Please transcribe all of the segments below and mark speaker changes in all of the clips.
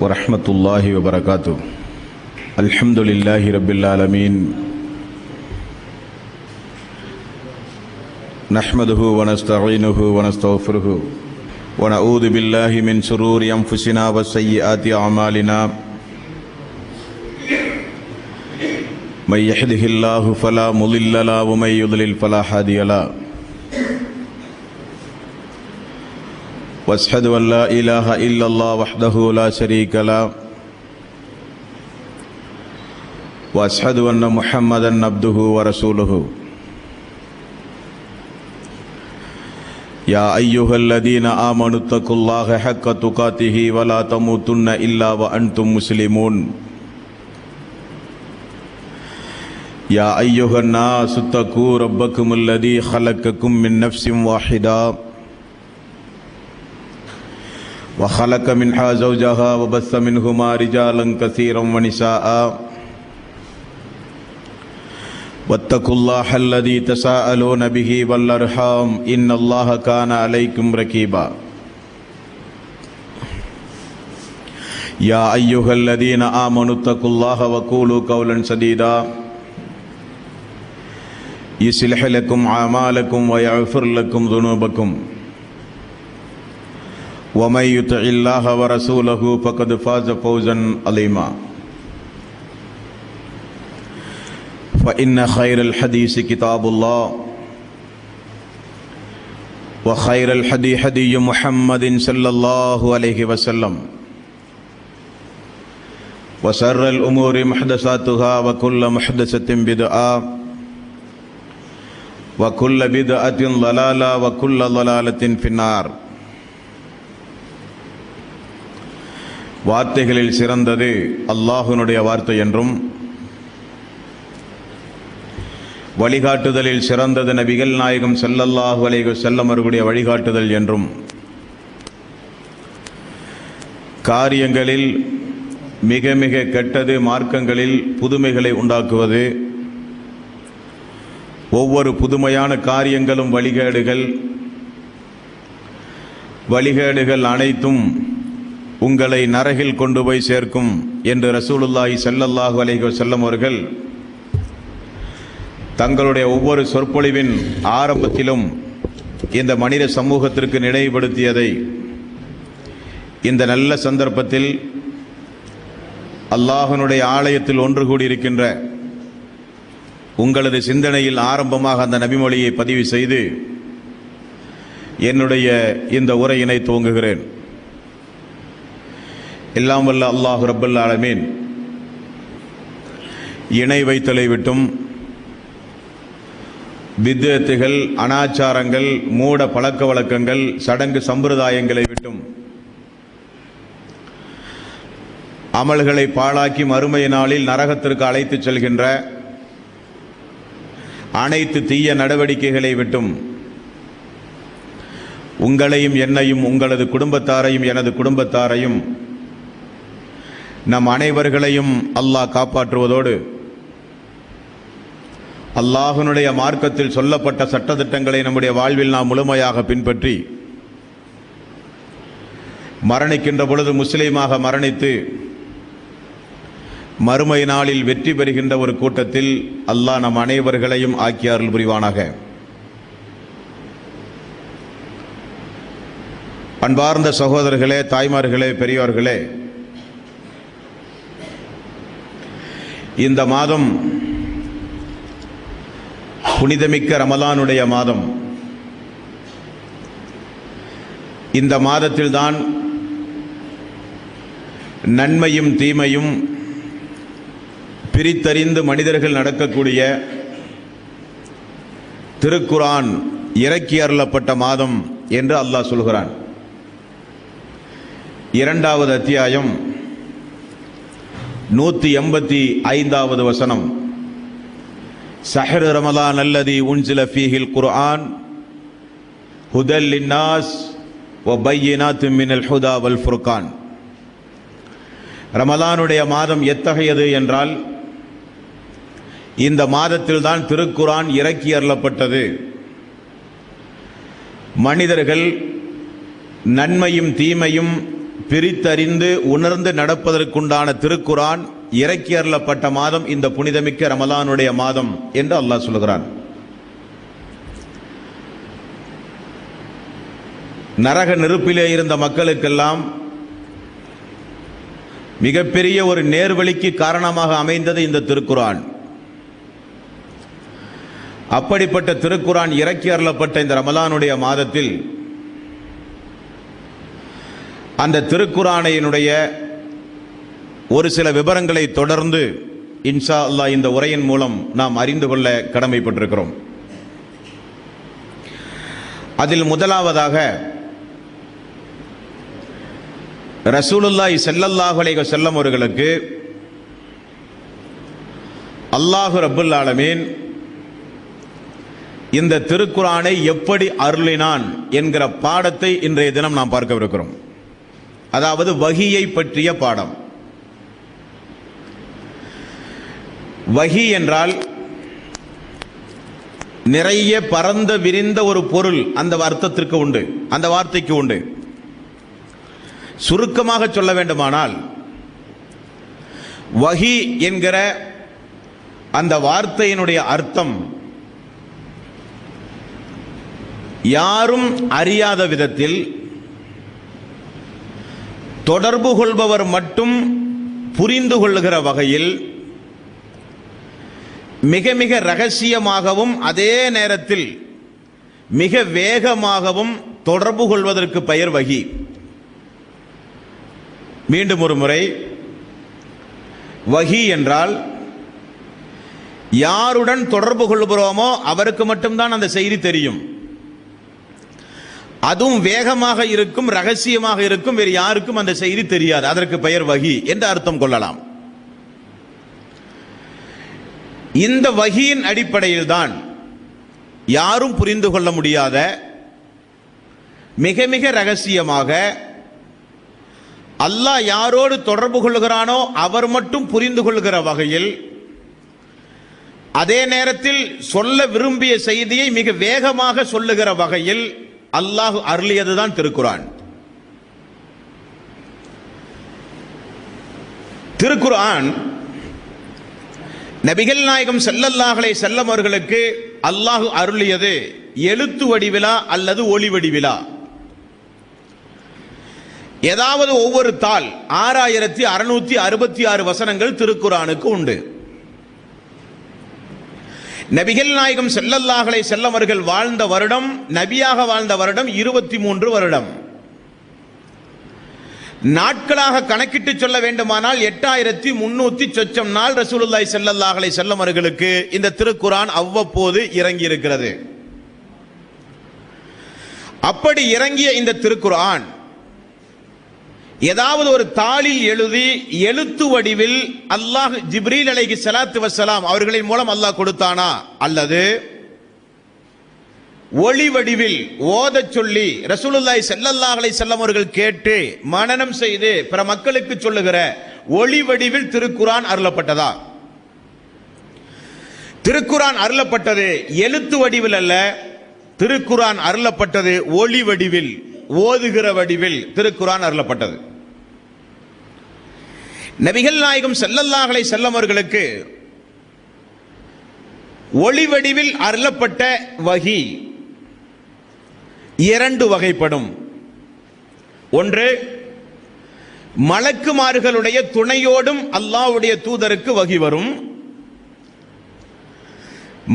Speaker 1: வரஹ்மத்துல்லாஹி வபரகாத்துஹு. அல்ஹம்துலில்லாஹி ரப்பில் ஆலமீன். நஹ்மதுஹு வ நஸ்தஈனுஹு வ நஸ்தக்ஃபிருஹு வ நஊது பில்லாஹி மின் ஷுரூரி அன்ஃபுஸினா வ ஸய்யிஆத்தி அமாலினா. மை யஹ்திஹில்லாஹு ஃபலா முضில்ல லஹு வ மை யுضلل ஃபலா ஹாதிய லஹு. واشهد ان لا اله الا الله وحده لا شريك له واشهد ان محمدا عبده ورسوله. يا ايها الذين امنوا اتقوا الله حق تقاته ولا تموتن الا وانتم مسلمون. يا ايها الناس اتقوا ربكم الذي خلقكم من نفس واحده وخلق منها زوجها وبث منهما رجالا كثيرا ونساء واتقوا الله الذي تساءلون به والارحام ان الله كان عليكم رقيبا. يا ايها الذين امنوا اتقوا الله وقولوا قولا سديدا يصلح لكم اعمالكم ويغفر لكم ذنوبكم ومن يطع الله ورسوله فقد فاز فوزا عظيما. فإن خير الحديث كتاب الله وخير الهدي هدي محمد صلى الله عليه وسلم وشر الأمور محدثاتها وكل محدثة بدعة وكل بدعة ضلالة وكل ضلالة في النار. வார்த்தைகளில் சிறந்தது அல்லாஹ்வினுடைய வார்த்தை என்றும், வழிகாட்டுதலில் சிறந்தது நபிகள் நாயகம் ஸல்லல்லாஹு அலைஹி வஸல்லம் அவர்களுடைய வழிகாட்டுதல் என்றும், காரியங்களில் மிக மிக கெட்டது மார்க்கங்களில் புதுமைகளை உண்டாக்குவது, ஒவ்வொரு புதுமையான காரியங்களும் வழிகேடுகள் அனைத்தும் உங்களை நரகில் கொண்டு போய் சேர்க்கும் என்று ரசூலுல்லாஹி ஸல்லல்லாஹு அலைஹி வஸல்லம் அவர்கள் தங்களுடைய ஒவ்வொரு சொற்பொழிவின் ஆரம்பத்திலும் இந்த மனித சமூகத்திற்கு நினைவுபடுத்தியதை இந்த நல்ல சந்தர்ப்பத்தில் அல்லாஹ்வினுடைய ஆலயத்தில் ஒன்று கூடியிருக்கின்ற உங்களது சிந்தனையில் ஆரம்பமாக அந்த நபிமொழியை பதிவு செய்து என்னுடைய இந்த உரையினை துவங்குகிறேன். எல்லாம் வல்ல அல்லாஹ் ரப்பல் ஆலமீன் இணை வைத்தலை விட்டும், பித்அத்துகள், அனாச்சாரங்கள், மூட பழக்க வழக்கங்கள், சடங்கு சம்பிரதாயங்களை விட்டும் அமல்களை பாழாக்கி மறுமை நாளில் நரகத்திற்கு அழைத்துச் செல்கின்ற அனைத்து தீய நடவடிக்கைகளை விட்டும் உங்களையும் என்னையும், உங்களது குடும்பத்தாரையும் எனது குடும்பத்தாரையும், நம் அனைவர்களையும் அல்லாஹ் காப்பாற்றுவதோடு அல்லாஹ்வினுடைய மார்க்கத்தில் சொல்லப்பட்ட சட்டதிட்டங்களை நம்முடைய வாழ்வில் நாம் முழுமையாக பின்பற்றி மரணிக்கின்ற பொழுது முஸ்லீமாக மரணித்து மறுமை நாளில் வெற்றி பெறுகின்ற ஒரு கூட்டத்தில் அல்லாஹ் நம் அனைவர்களையும் ஆக்கி அருள் புரிவானாக. அன்பார்ந்த சகோதரர்களே, தாய்மார்களே, பெரியோர்களே, இந்த மாதம் புனிதமிக்க ரமலானுடைய மாதம். இந்த மாதத்தில்தான் நன்மையும் தீமையும் பிரித்தறிந்து மனிதர்கள் நடக்கக்கூடிய திருக்குர்ஆன் இறக்கி அருளப்பட்ட மாதம் என்று அல்லாஹ் சொல்கிறான். 2வது அத்தியாயம் 185வது வசனம். ஷஹ்ரு ரமலான் அல்லதி உன்சில ஃபீஹில் குர்ஆன் ஹுதல் லின்னாஸ் வ பையினாத்தும் மினல் ஹுதா வல் ஃபுர்கான். ரமலானுடைய மாதம் எத்தகையது என்றால், இந்த மாதத்தில் தான் திருக்குர்ஆன் இறக்கி அருளப்பட்டது. மனிதர்கள் நன்மையும் தீமையும் பிரித்தறிந்து உணர்ந்து நடப்பதற்குண்டான திருக்குரான் இறக்கி அருளப்பட்ட மாதம் இந்த புனிதமிக்க ரமலானுடைய மாதம் என்று அல்லாஹ் சொல்கிறான். நரக நெருப்பிலே இருந்த மக்களுக்கெல்லாம் மிகப்பெரிய ஒரு நேர்வழிக்கு காரணமாக அமைந்தது இந்த திருக்குரான். அப்படிப்பட்ட திருக்குரான் இறக்கி அருளப்பட்ட இந்த ரமலானுடைய மாதத்தில் அந்த திருக்குரானினுடைய ஒரு சில விவரங்களை தொடர்ந்து இன்ஷா அல்லாஹ் இந்த உரையின் மூலம் நாம் அறிந்து கொள்ள கடமைப்பட்டிருக்கிறோம். அதில் முதலாவதாக ரசூலுல்லாஹி ஸல்லல்லாஹு அலைஹி வஸல்லம் அவர்களுக்கு அல்லாஹ் ரப்பல் ஆலமீன் இந்த திருக்குரானை எப்படி அருளினான் என்கிற பாடத்தை இன்றைய தினம் நாம் பார்க்கவிருக்கிறோம். அதாவது வஹியை பற்றிய பாடம். வஹி என்றால் நிறைய பரந்த விரிந்த ஒரு பொருள் அந்த அர்த்தத்திற்கு உண்டு, அந்த வார்த்தைக்கு உண்டு. சுருக்கமாக சொல்ல வேண்டுமானால் வஹி என்கிற அந்த வார்த்தையினுடைய அர்த்தம் யாரும் அறியாத விதத்தில் தொடர்பு கொள்பவர் மட்டும் புரிந்து கொள்ளுகிற வகையில் மிக மிக ரகசியமாகவும் அதே நேரத்தில் மிக வேகமாகவும் தொடர்பு கொள்வதற்கு பெயர் வஹி. மீண்டும் ஒரு முறை, வஹி என்றால் யாருடன் தொடர்பு கொள்கிறோமோ அவருக்கு மட்டும்தான் அந்த செய்தி தெரியும். அதுவும் வேகமாக இருக்கும், ரகசியமாக இருக்கும், வேறு யாருக்கும் அந்த செய்தி தெரியாது. அதற்கு பெயர் வஹி என்று அர்த்தம் கொள்ளலாம். இந்த வஹியின் அடிப்படையில் தான் யாரும் புரிந்து கொள்ள முடியாத மிக மிக ரகசியமாக அல்லாஹ் யாரோடு தொடர்பு கொள்கிறானோ அவர் மட்டும் புரிந்து கொள்கிற வகையில் அதே நேரத்தில் சொல்ல விரும்பிய செய்தியை மிக வேகமாக சொல்லுகிற வகையில் அல்லாஹ் அருளியதுதான் திருக்குரான். திருக்குரான் நபிகள் நாயகம் ஸல்லல்லாஹு அலைஹி வஸல்லம் அவர்களுக்கு அல்லாஹ் அருளியது எழுத்து வடிவிலா அல்லது ஒளி வடிவிலா? ஏதாவது ஒவ்வொரு தாள் 6666 வசனங்கள் திருக்குரானுக்கு உண்டு. நபிகள் நாயகம் ஸல்லல்லாஹு அலைஹி வஸல்லம் அவர்கள் வாழ்ந்த வருடம், நபியாக வாழ்ந்த வருடம் 23 வருடம். நாட்களாக கணக்கிட்டு சொல்ல வேண்டுமானால் 8300 சொச்சம் நாள் ரசூலுல்லாஹி ஸல்லல்லாஹு அலைஹி வஸல்லம் அவர்களுக்கு இந்த திருக்குரான் அவ்வப்போது இறங்கி இருக்கிறது. அப்படி இறங்கிய இந்த திருக்குரான் ஏதாவது ஒரு தாளில் எழுதி எழுத்து வடிவில் அல்லாஹ் ஜிப்ரீல் அலைஹி ஸலாத்து வஸ்ஸலாம் அவர்களின் மூலம் அல்லாஹ் கொடுத்தானா, அல்லது ஒளி வடிவில் ஓதச் சொல்லி ரசூலுல்லாஹி ஸல்லல்லாஹு அலைஹி வஸல்லம் அவர்கள் கேட்டு மனனம் செய்து பிற மக்களுக்கு சொல்லுகிற ஒளி வடிவில் திருக்குரான் அருளப்பட்டதா? திருக்குரான் அருளப்பட்டது எழுத்து வடிவில் அல்ல, திருக்குரான் அருளப்பட்டது ஒளி வடிவில், ஓதுகிற வடிவில் திருக்குரான் அருளப்பட்டது. நபிகள் நாயகம் ஸல்லல்லாஹு அலைஹி வஸல்லம் அவர்களுக்கு ஒளி வடிவில் அருளப்பட்ட வஹி இரண்டு வகைப்படும். ஒன்று, மலக்குமார்களுடைய துணையோடும் அல்லாஹ்வுடைய தூதருக்கு வஹி வரும்.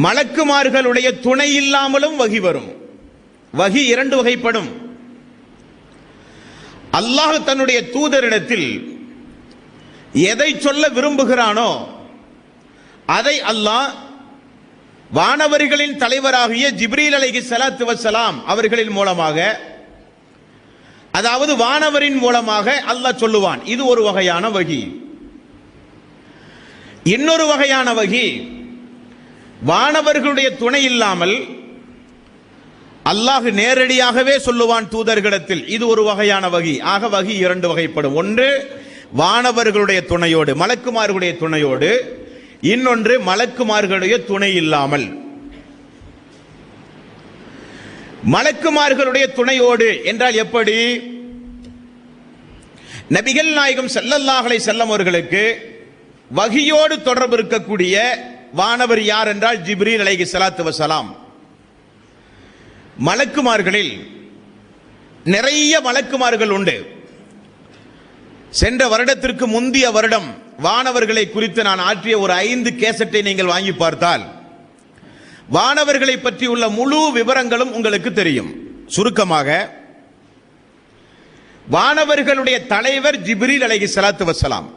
Speaker 1: மலக்குமார்களுடைய துணை இல்லாமலும் வஹி வரும். வஹி இரண்டு வகைப்படும். அல்லாஹ் தன்னுடைய தூதரிடத்தில் எதை சொல்ல விரும்புகிறானோ அதை அல்லாஹ் வானவர்களின் தலைவராகிய ஜிப்ரீல் அலைஹி ஸலாத்து வஸ்ஸலாம் அவர்களின் மூலமாக, அதாவது வானவரின் மூலமாக அல்லாஹ் சொல்லுவான். இது ஒரு வகையான வஹி. இன்னொரு வகையான வஹி வானவர்களுடைய துணை இல்லாமல் அல்லாஹ் நேரடியாகவே சொல்லுவான் தூதர்களிடத்தில். இது ஒரு வகையான வஹி. ஆக வஹி இரண்டு வகைப்படும். ஒன்று வானவர்களுடைய துணையோடு, மலக்குமார்களுடைய துணையோடு. இன்னொன்று மலக்குமார்களுடைய துணை இல்லாமல். மலக்குமார்களுடைய துணையோடு என்றால் எப்படி? நபிகள் நாயகம் ஸல்லல்லாஹு அலைஹி வஸல்லம் அவர்களுக்கு வஹியோடு தொடர்பு இருக்கக்கூடிய வானவர் யார் என்றால் ஜிப்ரீல் அலைஹிஸ்ஸலாத்து வஸலாம். மலக்குமார்களில் நிறைய மலக்குமார்கள் உண்டு. சென்ற வருடத்திற்கு முந்தைய வருடம் வானவர்களை குறித்து நான் ஆற்றிய ஒரு 5 கேசட்டை நீங்கள் வாங்கி பார்த்தால் வானவர்களை பற்றி உள்ள முழு விவரங்களும் உங்களுக்கு தெரியும். சுருக்கமாக, வானவர்களுடைய தலைவர் ஜிப்ரீல் அலைஹிஸ்ஸலாத்து வஸலாம்.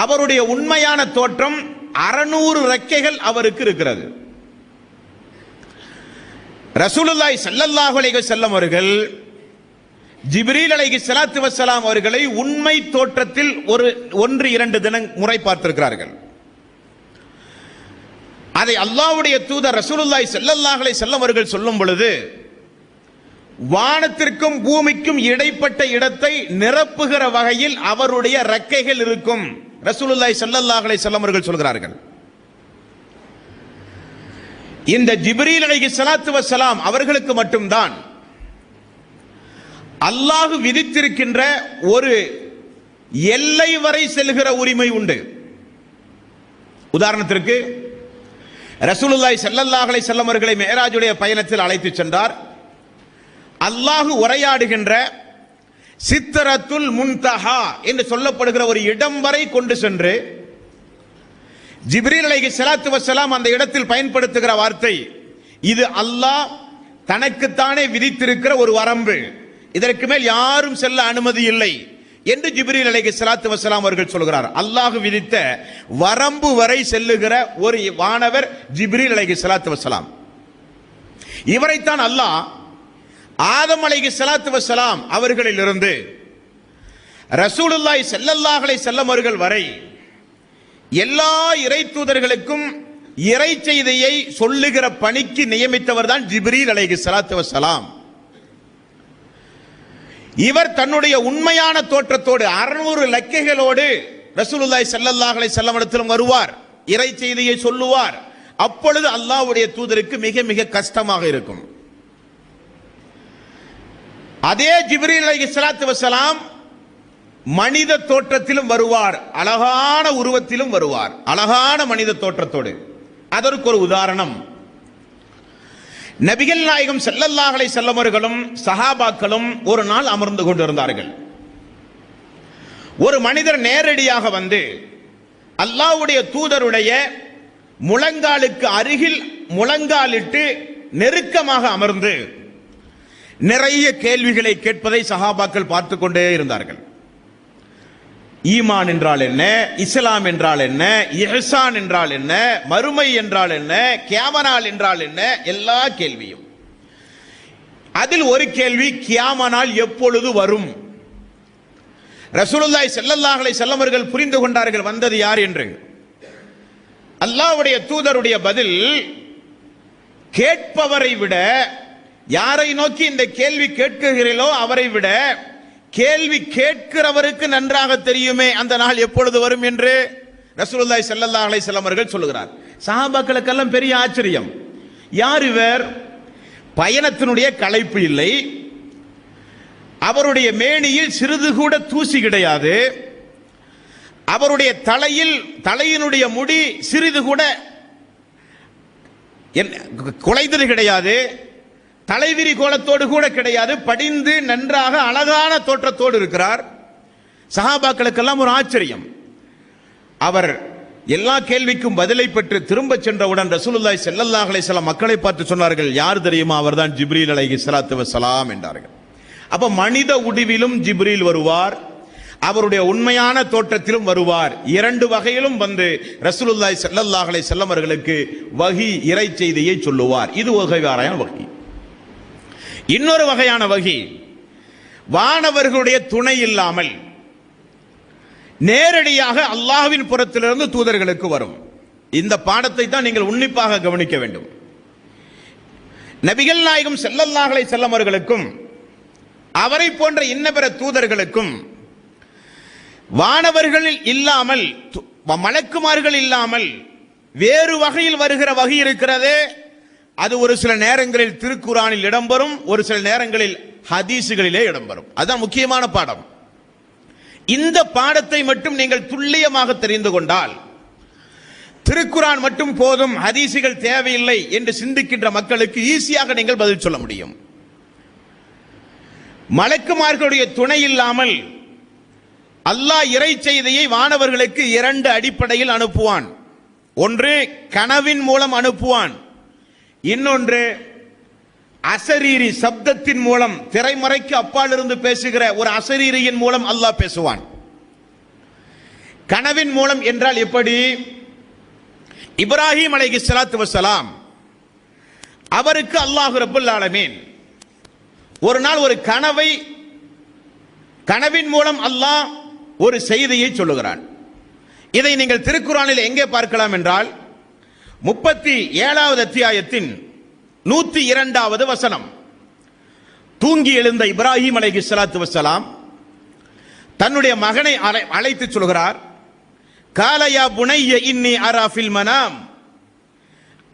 Speaker 1: அவருடைய உண்மையான தோற்றம் 600 ரெக்கைகள் அவருக்கு இருக்கிறது. ரசூலுல்லாஹி ஸல்லல்லாஹு அலைஹி வஸல்லம் அவர்கள் ஜிப்ரீல் அலைஹிஸ்ஸலாத்து வஸலாம் அவர்களை உண்மை தோற்றத்தில் 1-2 தினம் முறை பார்த்திருக்கிறார்கள். அதை அல்லாஹ்வுடைய தூதர் ரசூலுல்லாஹி ஸல்லல்லாஹு அலைஹி வஸல்லம் அவர்கள் சொல்லும் பொழுது வானத்திற்கும் பூமிக்கும் இடைப்பட்ட இடத்தை நிரப்புகிற வகையில் அவருடைய ரெக்கைகள் இருக்கும். ரசூலுல்லாஹி ஸல்லல்லாஹு அலைஹி வஸல்லம் அவர்கள் சொல்கிறார்கள். இந்த ஜிப்ரீல் அலைஹிஸ்ஸலாத்து வஸலாம் அவர்களுக்கு மட்டும்தான் அல்லாஹ் விதித்திருக்கின்ற ஒரு எல்லை வரை செல்கிற உரிமை உண்டு. உதாரணத்திற்கு, ரசூலுல்லாஹி ஸல்லல்லாஹு அலைஹி வஸல்லம் அவர்களை மிஅராஜுடைய பயணத்தில் அழைத்து சென்றார். அல்லாஹ் உரையாடுகின்ற சித்ரத்துல் முன்தஹா என்று சொல்லப்படுகிற ஒரு இடம் வரை கொண்டு சென்று ஜிப்ரீல் அலைஹிஸ்ஸலாத்து வஸலாம் அந்த இடத்தில் பயன்படுத்துகிற வார்த்தை, இது அல்லாஹ் தனக்குத்தானே விதித்திருக்கிற ஒரு வரம்பு, இதற்கு மேல் யாரும் செல்ல அனுமதி இல்லை என்று ஜிப்ரீல் அலைஹிஸ்ஸலாத்து வஸலாம் அவர்கள் சொல்கிறார். அல்லாஹ் விதித்த வரம்பு வரை செல்லுகிற ஒரு வானவர் ஜிப்ரீல் அலைஹிஸ்ஸலாத்து வஸலாம். இவரைத்தான் அல்லாஹ் ஆதம் அலைஹிஸ்ஸலாத்து வஸலாம் அவர்களிலிருந்து ரசூலுல்லாஹி ஸல்லல்லாஹு அலைஹி வஸல்லம் அவர்கள் வரை எல்லா இறை தூதர்களுக்கும் இறை செய்தியை சொல்லுகிற பணிக்கு நியமித்தவர் தான் ஜிப்ரீல் அலைஹிஸ்ஸலாத்து வஸலாம். இவர் தன்னுடைய உண்மையான தோற்றத்தோடு 600 லக்கைகளோடு ரசூலுல்லாஹி ஸல்லல்லாஹு அலைஹி வஸல்லம் இடத்திலும் வருவார், இறை செய்தியை சொல்லுவார். அப்பொழுது அல்லாஹ்வுடைய தூதருக்கு மிக மிக கஷ்டமாக இருக்கும். அதே ஜிப்ரீல் அலைஹிஸ்ஸலாத்து வஸலாம் மனித தோற்றத்திலும் வருவார், அழகான உருவத்திலும் வருவார், அழகான மனித தோற்றத்தோடு. அதற்கு ஒரு உதாரணம், நபிகள் நாயகம் ஸல்லல்லாஹு அலைஹி வஸல்லம் அவர்களும் சஹாபாக்களும் ஒரு நாள் அமர்ந்து கொண்டிருந்தார்கள். ஒரு மனிதர் நேரடியாக வந்து அல்லாஹ்வுடைய தூதருடைய முழங்காலுக்கு அருகில் முழங்காலிட்டு நெருக்கமாக அமர்ந்து நிறைய கேள்விகளை கேட்பதை சஹாபாக்கள் பார்த்து கொண்டே இருந்தார்கள். ஈமான் என்றால் என்ன, இஸ்லாம் என்றால் என்ன, இஹ்சான் என்றால் என்ன, மறுமை என்றால் என்ன, கியாமனால் என்றால் என்ன, எல்லா கேள்வியும். அதில் ஒரு கேள்வி, கியாமனால் எப்பொழுது வரும்? ரசூலுல்லாஹி ஸல்லல்லாஹு அலைஹி வஸல்லம் அவர்கள் புரிந்து கொண்டார்கள் வந்தது யார் என்று. அல்லாஹ்வுடைய தூதருடைய பதில், கேட்பவரை விட, யாரை நோக்கி இந்த கேள்வி கேட்கிறீர்களோ அவரை விட கேள்வி கேட்கிறவருக்கு நன்றாக தெரியுமே அந்த நாள் எப்பொழுது வரும் என்று ரசூலுல்லாஹி ஸல்லல்லாஹு அலைஹி வஸல்லம் அவர்கள் சொல்கிறார். சஹாபாக்களுக்கெல்லாம் பெரிய ஆச்சரியம். யார் இவர்? பயணத்தினுடைய களைப்பு இல்லை, அவருடைய மேனியில் சிறிது கூட தூசி கிடையாது, அவருடைய தலையினுடைய முடி சிறிது கூட குலைதல் கிடையாது, தலைவிரி கோலத்தோடு கூட கிடையாது, படிந்து நன்றாக அழகான தோற்றத்தோடு இருக்கிறார். சஹாபாக்களுக்கெல்லாம் ஒரு ஆச்சரியம். அவர் எல்லா கேள்விக்கும் பதிலை பெற்று திரும்ப சென்றவுடன் ரசூலுல்லாஹி ஸல்லல்லாஹு அலைஹி வஸல்லம் மக்களை பார்த்து சொன்னார்கள், யார் தெரியுமா? அவர்தான் ஜிப்ரீல் அலைஹிஸ்ஸலாத்து வஸலாம் என்றார்கள். அப்ப மனித உருவிலும் ஜிப்ரீல் வருவார், அவருடைய உண்மையான தோற்றத்திலும் வருவார். 2 வகையிலும் வந்து ரசூலுல்லாஹி ஸல்லல்லாஹு அலைஹி வஸல்லம் அவர்களுக்கு வஹி, இறை செய்தியை சொல்லுவார். இது ஒரு வகையான வஹி. இன்னொரு வகையான வஹி, வானவர்களுடைய துணை இல்லாமல் நேரடியாக அல்லாஹ்வின் புறத்திலிருந்து தூதர்களுக்கு வரும். இந்த பாடத்தை தான் நீங்கள் உன்னிப்பாக கவனிக்க வேண்டும். நபிகள் நாயகம் ஸல்லல்லாஹு அலைஹி வஸல்லம் அவர்களுக்கும் அவரை போன்ற இன்ன பிற தூதர்களுக்கும் வானவர்களில் இல்லாமல், மலக்குமார்கள் இல்லாமல் வேறு வகையில் வருகிற வகை இருக்கிறதே, அது ஒரு சில நேரங்களில் திருக்குர்ஆனில் இடம்பெறும், ஒரு சில நேரங்களில் ஹதீசுகளிலே இடம்பெறும். அதுதான் முக்கியமான பாடம். இந்த பாடத்தை மட்டும் நீங்கள் துல்லியமாக தெரிந்து கொண்டால், திருக்குரான் மட்டும் போதும், ஹதீசுகள் தேவையில்லை என்று சிந்திக்கின்ற மக்களுக்கு ஈஸியாக நீங்கள் பதில் சொல்ல முடியும். மலக்குமார்களுடைய துணை இல்லாமல் அல்லாஹ் இறை செய்தியை வானவர்களுக்கு இரண்டு அடிப்படையில் அனுப்புவான். ஒன்று கனவின் மூலம் அனுப்புவான், இன்னொன்று அசரீரி சப்தத்தின் மூலம், திரைமறைக்கு அப்பால் இருந்து பேசுகிற ஒரு அசரீரியின் மூலம் அல்லாஹ் பேசுவான். கனவின் மூலம் என்றால் எப்படி? இப்ராஹிம் அலைஹிஸ்ஸலாத்து வஸ்ஸலாம் அவருக்கு அல்லாஹ் ரப்பல் ஆலமீன் ஒரு நாள் ஒரு கனவின் மூலம் அல்லாஹ் ஒரு செய்தியை சொல்லுகிறான். இதை நீங்கள் திருக்குரானில் எங்கே பார்க்கலாம் என்றால் 37வது அத்தியாயத்தின் 102வது வசனம். தூங்கி எழுந்த இப்ராஹிம் அலைஹிஸ்ஸலாத்து வஸ்ஸலாம் தன்னுடைய மகனை அழைத்து சொல்கிறார், காலயா புனைய இன்னி அரா ஃபில் மனாம்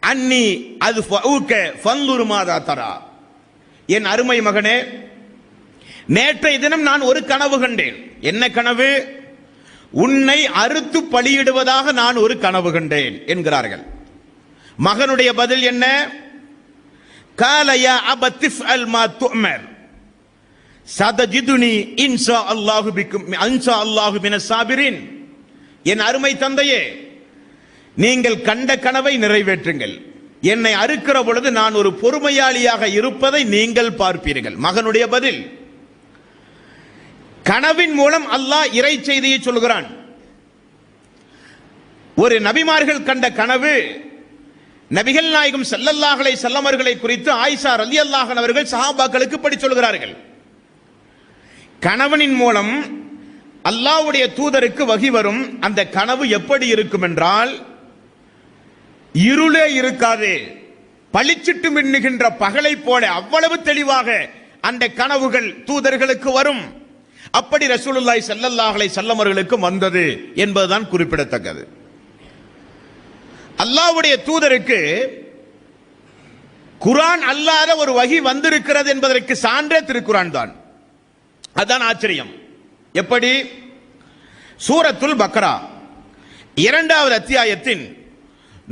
Speaker 1: அன்னி அத்ஃபஉக ஃபன்துர் மாதா தரா. என் அருமை மகனே, நேற்றைய தினம் நான் ஒரு கனவு கண்டேன். என்ன கனவு? உன்னை அறுத்து பலியிடுவதாக நான் ஒரு கனவு கண்டேன் என்கிறார்கள். மகனுடைய பதில் என்ன? காலயா அபத்திஃப் அல் மா துஅமர் சதஜிதுனி இன்ஷா அல்லாஹு மினஸ் சாபிரின். என் அருமை தந்தையே, நீங்கள் கண்ட கனவை நிறைவேற்றுங்கள். என்னை அறுக்கிற பொழுது நான் ஒரு பொறுமையாளியாக இருப்பதை நீங்கள் பார்ப்பீர்கள். மகனுடைய பதில். கனவின் மூலம் அல்லாஹ் இறை செய்தியை சொல்கிறான். ஒரு நபிமார்கள் கண்ட கனவு, நபிகள் நாயகம் ஸல்லல்லாஹு அலைஹி வஸல்லம் அவர்களை குறித்து ஆயிஷா ரலியல்லாஹு அன்ஹா அவர்கள் சஹாபாக்களுக்கு படி சொல்கிறார்கள். கனவனின் மூலம் அல்லாஹ்வுடைய தூதருக்கு வஹி வரும். அந்த கனவு எப்படி இருக்கும் என்றால், இருளே இருக்காது, பளிச்சிட்டு மின்னுகின்ற பகலை போல அவ்வளவு தெளிவாக அந்த கனவுகள் தூதர்களுக்கு வரும். அப்படி ரசூலுல்லாஹி ஸல்லல்லாஹு அலைஹி வஸல்லம் அவர்களுக்கு வந்தது என்பதுதான் குறிப்பிடத்தக்கது. அல்லாஹ்வுடைய தூதருக்கு குர்ஆன் அல்லாத ஒரு வஹி வந்திருக்கிறது என்பதற்கு சான்றே திருக்குர்ஆன் தான். அதான் ஆச்சரியம். எப்படி? சூரத்துல் பக்ரா 2வது அத்தியாயத்தின்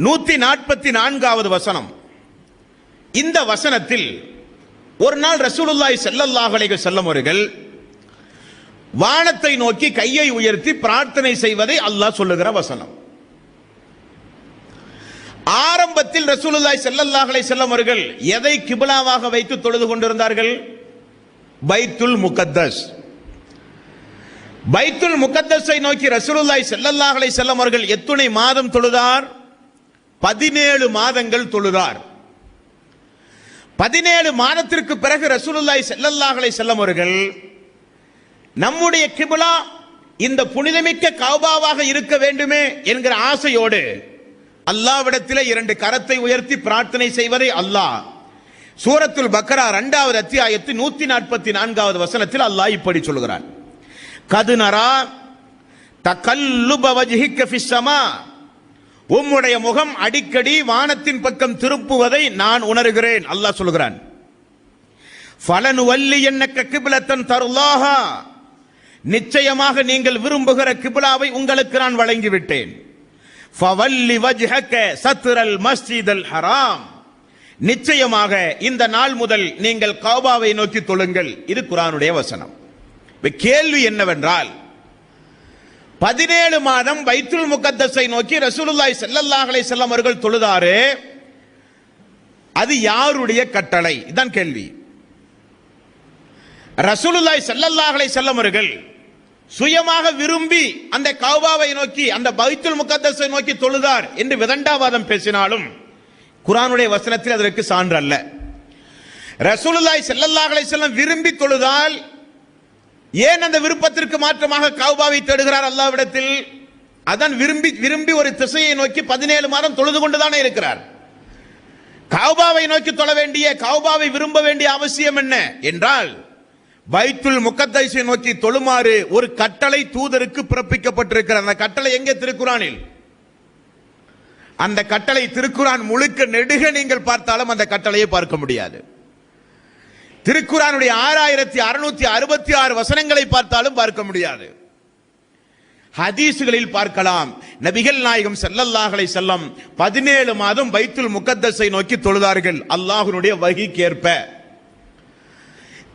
Speaker 1: 144வது வசனம். இந்த வசனத்தில் ஒரு நாள் ரசூலுல்லாஹி ஸல்லல்லாஹு அலைஹி வஸல்லம் அவர்கள் வானத்தை நோக்கி கையை உயர்த்தி பிரார்த்தனை செய்வதை அல்லாஹ் சொல்லுகிற வசனம். ஆரம்பத்தில் ரசூலுல்லாஹி ஸல்லல்லாஹு அலைஹி வஸல்லம் அவர்கள் எதை கிப்லாவாக வைத்து தொழுது கொண்டிருந்தார்கள்? பைத்துல் முகத்தஸ். பைத்துல் முகத்தஸை நோக்கி ரசூலுல்லாஹி ஸல்லல்லாஹு அலைஹி வஸல்லம் அவர்கள் எத்தனை மாதம் தொழுதார்? 17 மாதங்கள் தொழுதார். 17 மாதத்திற்கு பிறகு ரசூலுல்லாஹி ஸல்லல்லாஹு அலைஹி வஸல்லம் அவர்கள் நம்முடைய கிப்லா இந்த புனிதமிக்க கஅபாவாக இருக்க வேண்டுமே என்கிற ஆசையோடு அல்லாஹ்விடத்திலே 2 கரத்தை உயர்த்தி பிரார்த்தனை செய்வதை அல்லாஹ் சூரத்துல் பக்ரா 2வது அத்தியாயத்தின் 144வது வசனத்தில் அல்லாஹ் இப்படி சொல்கிறான், கது நரா தகல்லுப வஜ்ஹிக ஃபிஸ் ஸமா. உம்முடைய முகம் அடிக்கடி வானத்தின் பக்கம் திருப்புவதை நான் உணர்கிறேன். அல்லாஹ் சொல்கிறான், ஃபலனுவல்லியன்னக கிப்லத்தன் தர்லாஹா. நிச்சயமாக நீங்கள் விரும்புகிற கிப்லாவை உங்களுக்கு நான் வழங்கிவிட்டேன். ஃபவல்லி வஜ்ஹக சத்ரல் மஸ்ஜிதல் ஹராம். நிச்சயமாக இந்த நாள் முதல் நீங்கள் கஅபாவை நோக்கி தொழுங்கள். இது குர்ஆனுடைய வசனம். கேள்வி என்னவென்றால், 17 மாதம் பைத்துல் முகத்தஸை நோக்கி ரசூலுல்லாஹி ஸல்லல்லாஹு அலைஹி வஸல்லம் அவர்கள் தொழுதாரு. அது யாருடைய கட்டளை? இதான் கேள்வி. ரசூலுல்லாஹி ஸல்லல்லாஹு அலைஹி வஸல்லம் அவர்கள் சுயமாக விரும்பி அந்த கஅபாவை நோக்கி, அந்த பைத்துல் முகத்தஸை நோக்கி தொழுதார் என்று விதண்டாவாதம் பேசினாலும் குர்ஆனுடைய வசனத்தில் அதற்கு சான்று அல்ல. ரசூலுல்லாஹி ஸல்லல்லாஹு அலைஹி வஸல்லம் விரும்பி தொழுதால் ஏன் அந்த விருப்பத்திற்கு மாற்றமாக கஅபாவை தேடுகிறார் அல்லாஹ்விடத்தில்? அதான் விரும்பி ஒரு திசையை நோக்கி 17 மாதம் தொழுது கொண்டுதானே இருக்கிறார். கஅபாவை நோக்கி தொழ வேண்டிய, கஅபாவை விரும்ப வேண்டிய அவசியம் என்ன என்றால், பைத்துல் முகத்தஸை நோக்கி தொழுமாறு ஒரு கட்டளை தூதருக்கு பிறப்பிக்கப்பட்டிருக்கிறது. அந்த கட்டளை எங்கே? திருக்குர்ஆனில். அந்த கட்டளை திருக்குர்ஆன் முழுக்க நெடுக நீங்கள் பார்த்தாலும் அந்த கட்டளையை பார்க்க முடியாது. திருக்குர்ஆனுடைய 6666 வசனங்களை பார்த்தாலும் பார்க்க முடியாது. ஹதீஸ்களில் பார்க்கலாம். நபிகள் நாயகம் ஸல்லல்லாஹு அலைஹி வஸல்லம் 17 மாதம் பைத்துல் முகத்தஸை நோக்கி தொழுதார்கள் அல்லாஹ்வுடைய வஹீக்கேற்ப.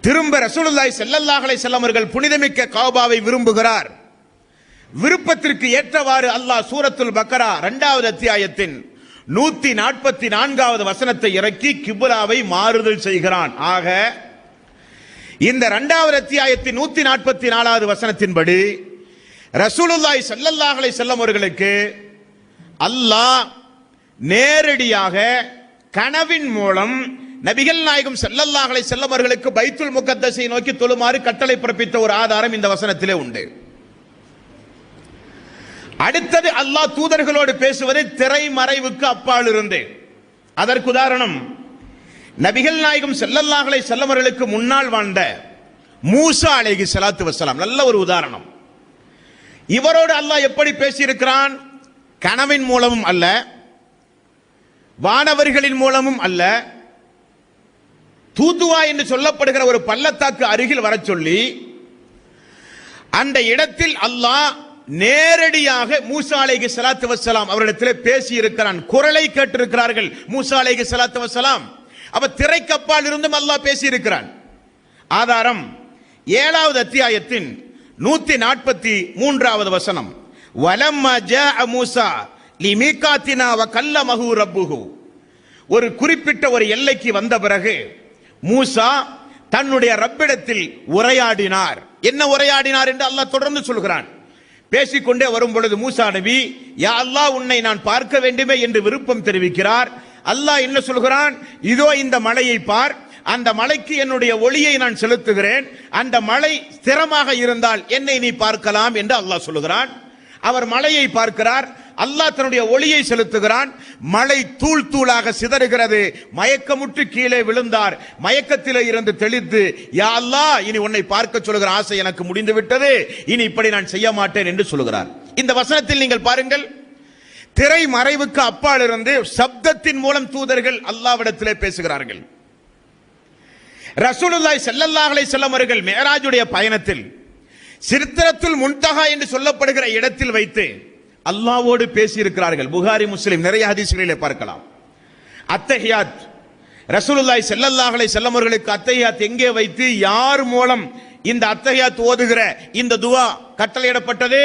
Speaker 1: திரும்ப ரசூலுல்லாஹி ஸல்லல்லாஹு அலைஹி வஸல்லம் அவர்கள் புனிதமிக்க கஅபாவை விரும்புகிறார். விருப்பத்திற்கு ஏற்றவாறு அல்லாஹ் சூரத்துல் பக்கரா 2வது அத்தியாயத்தின் 144வது வசனத்தை இறக்கி கிப்லாவை மாறுதல் செய்கிறான். ஆக இந்த 2வது அத்தியாயத்தின் 144வது வசனத்தின்படி ரசூலுல்லாஹி ஸல்லல்லாஹு அலைஹி வஸல்லம் அவர்களுக்கு அல்லாஹ் நேரடியாக கனவின் மூலம் நபிகள் நாயகம் ஸல்லல்லாஹு அலைஹி வஸல்லம் அவர்களுக்கு பைத்துல் முகத்தஸை நோக்கி தொழுமாறு கட்டளை பிறப்பித்த ஒரு ஆதாரம் இந்த வசனத்திலே உண்டு. அடுத்தது அல்லாஹ் தூதர்களோடு பேசுவது திரைமறைவுக்கு அப்பால் இருந்து. அதற்கு உதாரணம் நபிகள் நாயகம் ஸல்லல்லாஹு அலைஹி வஸல்லம் அவர்களுக்கு முன்னால் வாழ்ந்த மூசா அலைஹிஸ்ஸலாத்து வஸ்ஸலாம் நல்ல ஒரு உதாரணம். இவரோடு அல்லாஹ் எப்படி பேசியிருக்கிறான்? கனவின் மூலமும் அல்ல, வானவர்களின் மூலமும் அல்ல, தூதுவா என்று சொல்லப்படுகிற ஒரு பள்ளத்தாக்கு அருகில் வரச் சொல்லி அந்த இடத்தில் அல்லாஹ் நேரடியாக மூசா அலைஹிஸ்ஸலாத்து வஸ்ஸலாம் அவரிடத்தில் பேசி இருக்கிறான். குரலை கேட்டிருக்கிறார்கள் மூசா அலைஹிஸ்ஸலாத்து வஸ்ஸலாம். அப்ப திரைக்கப்பால் இருந்தும் அல்லாஹ் பேசி இருக்கிறான். ஆதாரம் 7வது அத்தியாயத்தின் 143வது வசனம். வலம்மா ஜாஅ மூசா லிமீகாத்தினா வகல்லமஹு ரப்புஹு. ஒரு குறிப்பிட்ட ஒரு எல்லைக்கு வந்த பிறகு மூசா தன்னுடைய ரப்பிடத்தில் உரையாடினார். என்ன உரையாடினார் என்று அல்லாஹ் தொடர்ந்து சொல்கிறான். பேசிக்கொண்டே வரும் பொழுது மூசா நபி, யா அல்லாஹ் உன்னை நான் பார்க்க வேண்டுமே என்று விருப்பம் தெரிவிக்கிறார். அல்லாஹ் என்ன சொல்கிறான்? இதோ இந்த மலையை பார், அந்த மலைக்கு என்னுடைய ஒளியை நான் செலுத்துகிறேன், அந்த மலை ஸ்திரமாக இருந்தால் என்னை நீ பார்க்கலாம் என்று அல்லாஹ் சொல்லுகிறான். அவர் மலையை பார்க்கிறார், அல்லாஹ் தன்னுடைய ஒளியை செலுத்துகிறான், மலை தூள் தூளாக சிதறுகிறது. மயக்கமுற்று கீழே விழுந்தார். மயக்கத்திலே இருந்து தெளித்து, யா அல்லாஹ் இனி உன்னை பார்க்க சொல்லுகிற ஆசை எனக்கு முடிந்து விட்டது, இனி இப்படி நான் செய்ய மாட்டேன் என்று சொல்லுகிறார். இந்த வசனத்தில் நீங்கள் பாருங்கள், திரை மறைவுக்கு அப்பால் இருந்து சப்தத்தின் மூலம் தூதர்கள் அல்லாஹ்விடத்திலே பேசுகிறார்கள். ரசூலுல்லாஹி ஸல்லல்லாஹு அலைஹி வஸல்லம் அவர்கள் மிஅராஜுடைய பயணத்தில் சிர்தரத்துல் முன்தஹா என்று சொல்லப்படுகிற இடத்தில் வைத்து அல்லாஹ்வோடு பேசி இருக்கிறார்கள். புகாரி முஸ்லிம் நிறைய ஹதீஸ்களிலே பார்க்கலாம். அத்தஹியாத் ரசூலுல்லாஹி ஸல்லல்லாஹு அலைஹி வஸல்லம் அவர்களுக்கு அத்தஹியாத் எங்கே வைத்து யார் மூலம் இந்த அத்தஹியாத் ஓதுகிற இந்த துஆ கட்டளையிடப்பட்டது?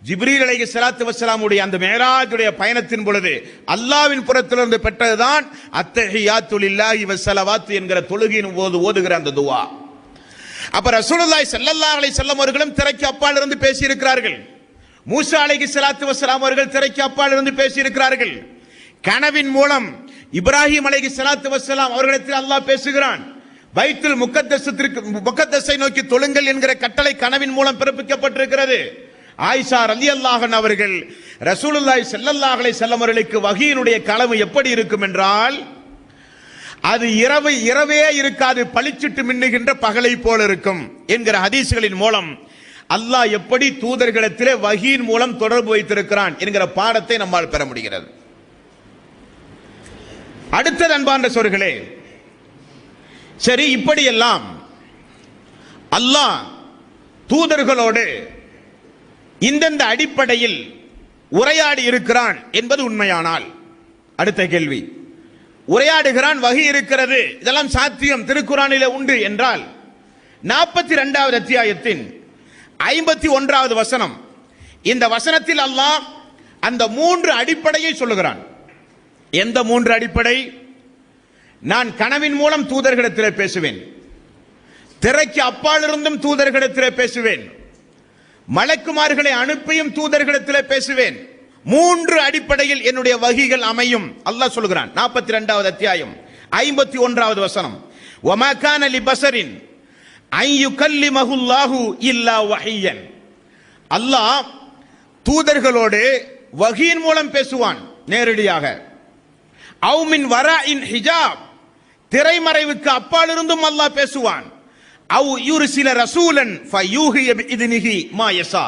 Speaker 1: ஜிப்ரீல் அலைஹிஸ்ஸலாத்து வஸ்ஸலாமுடைய அந்த மிஅராஜுடைய பயணத்தின் பொழுது அல்லாஹ்வின் புறத்திலிருந்து பெற்றதுதான் அத்தஹியாத்து லில்லாஹி வஸ்ஸலவாத் என்கிற தொழுகையின் போது ஓதுகிற அந்த துஆ. அப்ப ரசூலுல்லாஹி ஸல்லல்லாஹு அலைஹி வஸல்லம் அவர்களும் திரைக்கு அப்பால் இருந்து பேசி இருக்கிறார்கள். மூசா அலைஹிஸ்ஸலாத்து வஸ்ஸலாம் அவர்கள் திரைக்கு அப்பால் இருந்து பேசி இருக்கிறார்கள். கனவின் மூலம் இப்ராஹிம் அலைஹிஸ்ஸலாத்து வஸ்ஸலாம் அவர்களிடத்தில் அல்லாஹ் பேசுகிறான். பைத்துல் முகத்தஸை நோக்கி தொழுங்கள் என்கிற கட்டளை கனவின் மூலம் பிறப்பிக்கப்பட்டிருக்கிறது. ஆயிஷா ரலியல்லாஹு அன்ஹா அவர்கள் ரசூலுல்லாஹி ஸல்லல்லாஹு அலைஹி வஸல்லம் அவர்களுக்கு வஹீயினுடைய களவு எப்படி இருக்கும் என்றால், அது இரவே இருக்காது, பளிச்சிட்டு மின்னுகின்ற பகலை போல இருக்கும் என்கிற ஹதீஸ்களின் மூலம் அல்லாஹ் எப்படி தூதர்களிடத்திலே வஹீயின் மூலம் தொடர்பு வைத்திருக்கிறான் என்கிற பாடத்தை நம்மால் பெற முடிகிறது. அடுத்த அன்பார்ந்த சோர்களே, சரி, இப்படியெல்லாம் அல்லாஹ் தூதர்களோடு இந்தந்த அடிப்படையில் உரையாடி இருக்கிறான் என்பது உண்மையானால், அடுத்த கேள்வி, உரையாடுகிறான், வஹி இருக்கிறது, இதெல்லாம் சாத்தியம் திருக்குர்ஆனிலே உண்டு என்றால் 42வது அத்தியாயத்தின் 51வது வசனம், இந்த வசனத்தில் அல்லாஹ் அந்த 3 அடிப்படையை சொல்லுகிறான். எந்த 3 அடிப்படை? நான் கனவின் மூலம் தூதர்களிடத்திலே பேசுவேன், திரைக்கு அப்பால் இருந்தும் தூதர்களிடத்திலே பேசுவேன், மலக்குமார்களை அனுப்பியும் தூதர்களிடத்திலே பேசுவேன். 3 அடிப்படையில் என்னுடைய வஹீகள் அமையும் அல்லாஹ் சொல்கிறான். 42வது அத்தியாயம் 51வது வசனம், வமா கான லிபஸரின் அன் யுகல்லிமஹுல்லாஹு இல்லா வஹியன். அல்லாஹ் தூதர்களோடு வஹீயின் மூலம் பேசுவான் நேரடியாக. அவு மின் வராஇன் ஹிஜாப், திரைமறைவுக்கு அப்பால் இருந்தும் அல்லாஹ் பேசுவான். அவு யுர்சில ரசூலன் ஃபயூஹிய பிஇذனிஹி மா யஷா.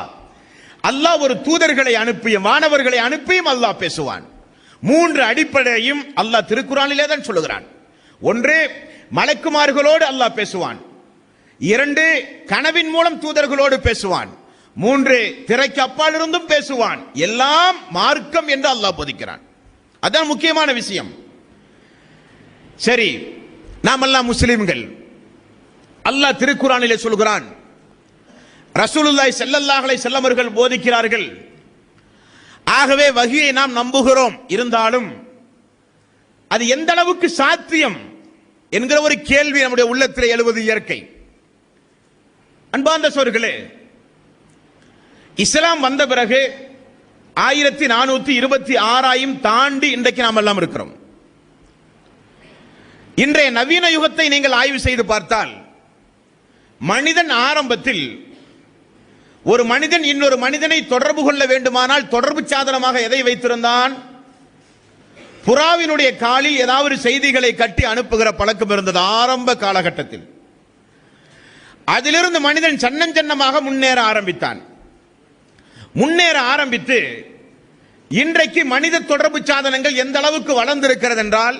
Speaker 1: அல்லாஹ் ஒரு தூதர்களை அனுப்பியும் வானவர்களை அனுப்பியும் அல்லாஹ் பேசுவான். 3 அடிப்படையும் அல்லாஹ் திருக்குர்ஆனிலே தான் சொல்லுகிறான். 1, மலக்குமார்களோடு அல்லாஹ் பேசுவான். 2, கனவின் மூலம் தூதர்களோடு பேசுவான். 3 திரைக்கு அப்பால் இருந்தும் பேசுவான். எல்லாம் மார்க்கம் என்று அல்லாஹ் போதிக்கிறான். அதான் முக்கியமான விஷயம். சரி, நாம் எல்லாம் முஸ்லிம்கள். அல்லாஹ் திருக்குர்ஆனிலே சொல்கிறான், ரசூலுல்லாஹி ஸல்லல்லாஹு அலைஹி வஸல்லம் அவர்கள் போதிக்கிறார்கள். ஆகவே வஹியை நாம் நம்புகிறோம். இருந்தாலும் அது எந்த அளவுக்கு சாத்தியம் என்கிற ஒரு கேள்வி நம்முடைய உள்ளத்தில் எழுவது இயற்கை. அன்பார்ந்த சகோதரர்களே, இஸ்லாம் வந்த பிறகு 1426 தாண்டி இன்றைக்கு நாம் எல்லாம் இருக்கிறோம். இன்றைய நவீன யுகத்தை நீங்கள் ஆய்வு செய்து பார்த்தால், மனிதன் ஆரம்பத்தில் ஒரு மனிதன் இன்னொரு மனிதனை தொடர்பு கொள்ள வேண்டுமானால் தொடர்பு சாதனமாக எதை வைத்திருந்தான்? புறாவினுடைய காலில் ஏதாவது செய்திகளை கட்டி அனுப்புகிற பழக்கம் இருந்தது ஆரம்ப காலகட்டத்தில். அதிலிருந்து மனிதன் சன்னமாக முன்னேற ஆரம்பித்தான். முன்னேற ஆரம்பித்து இன்றைக்கு மனித தொடர்பு சாதனங்கள் எந்த அளவுக்கு வளர்ந்திருக்கிறது என்றால்,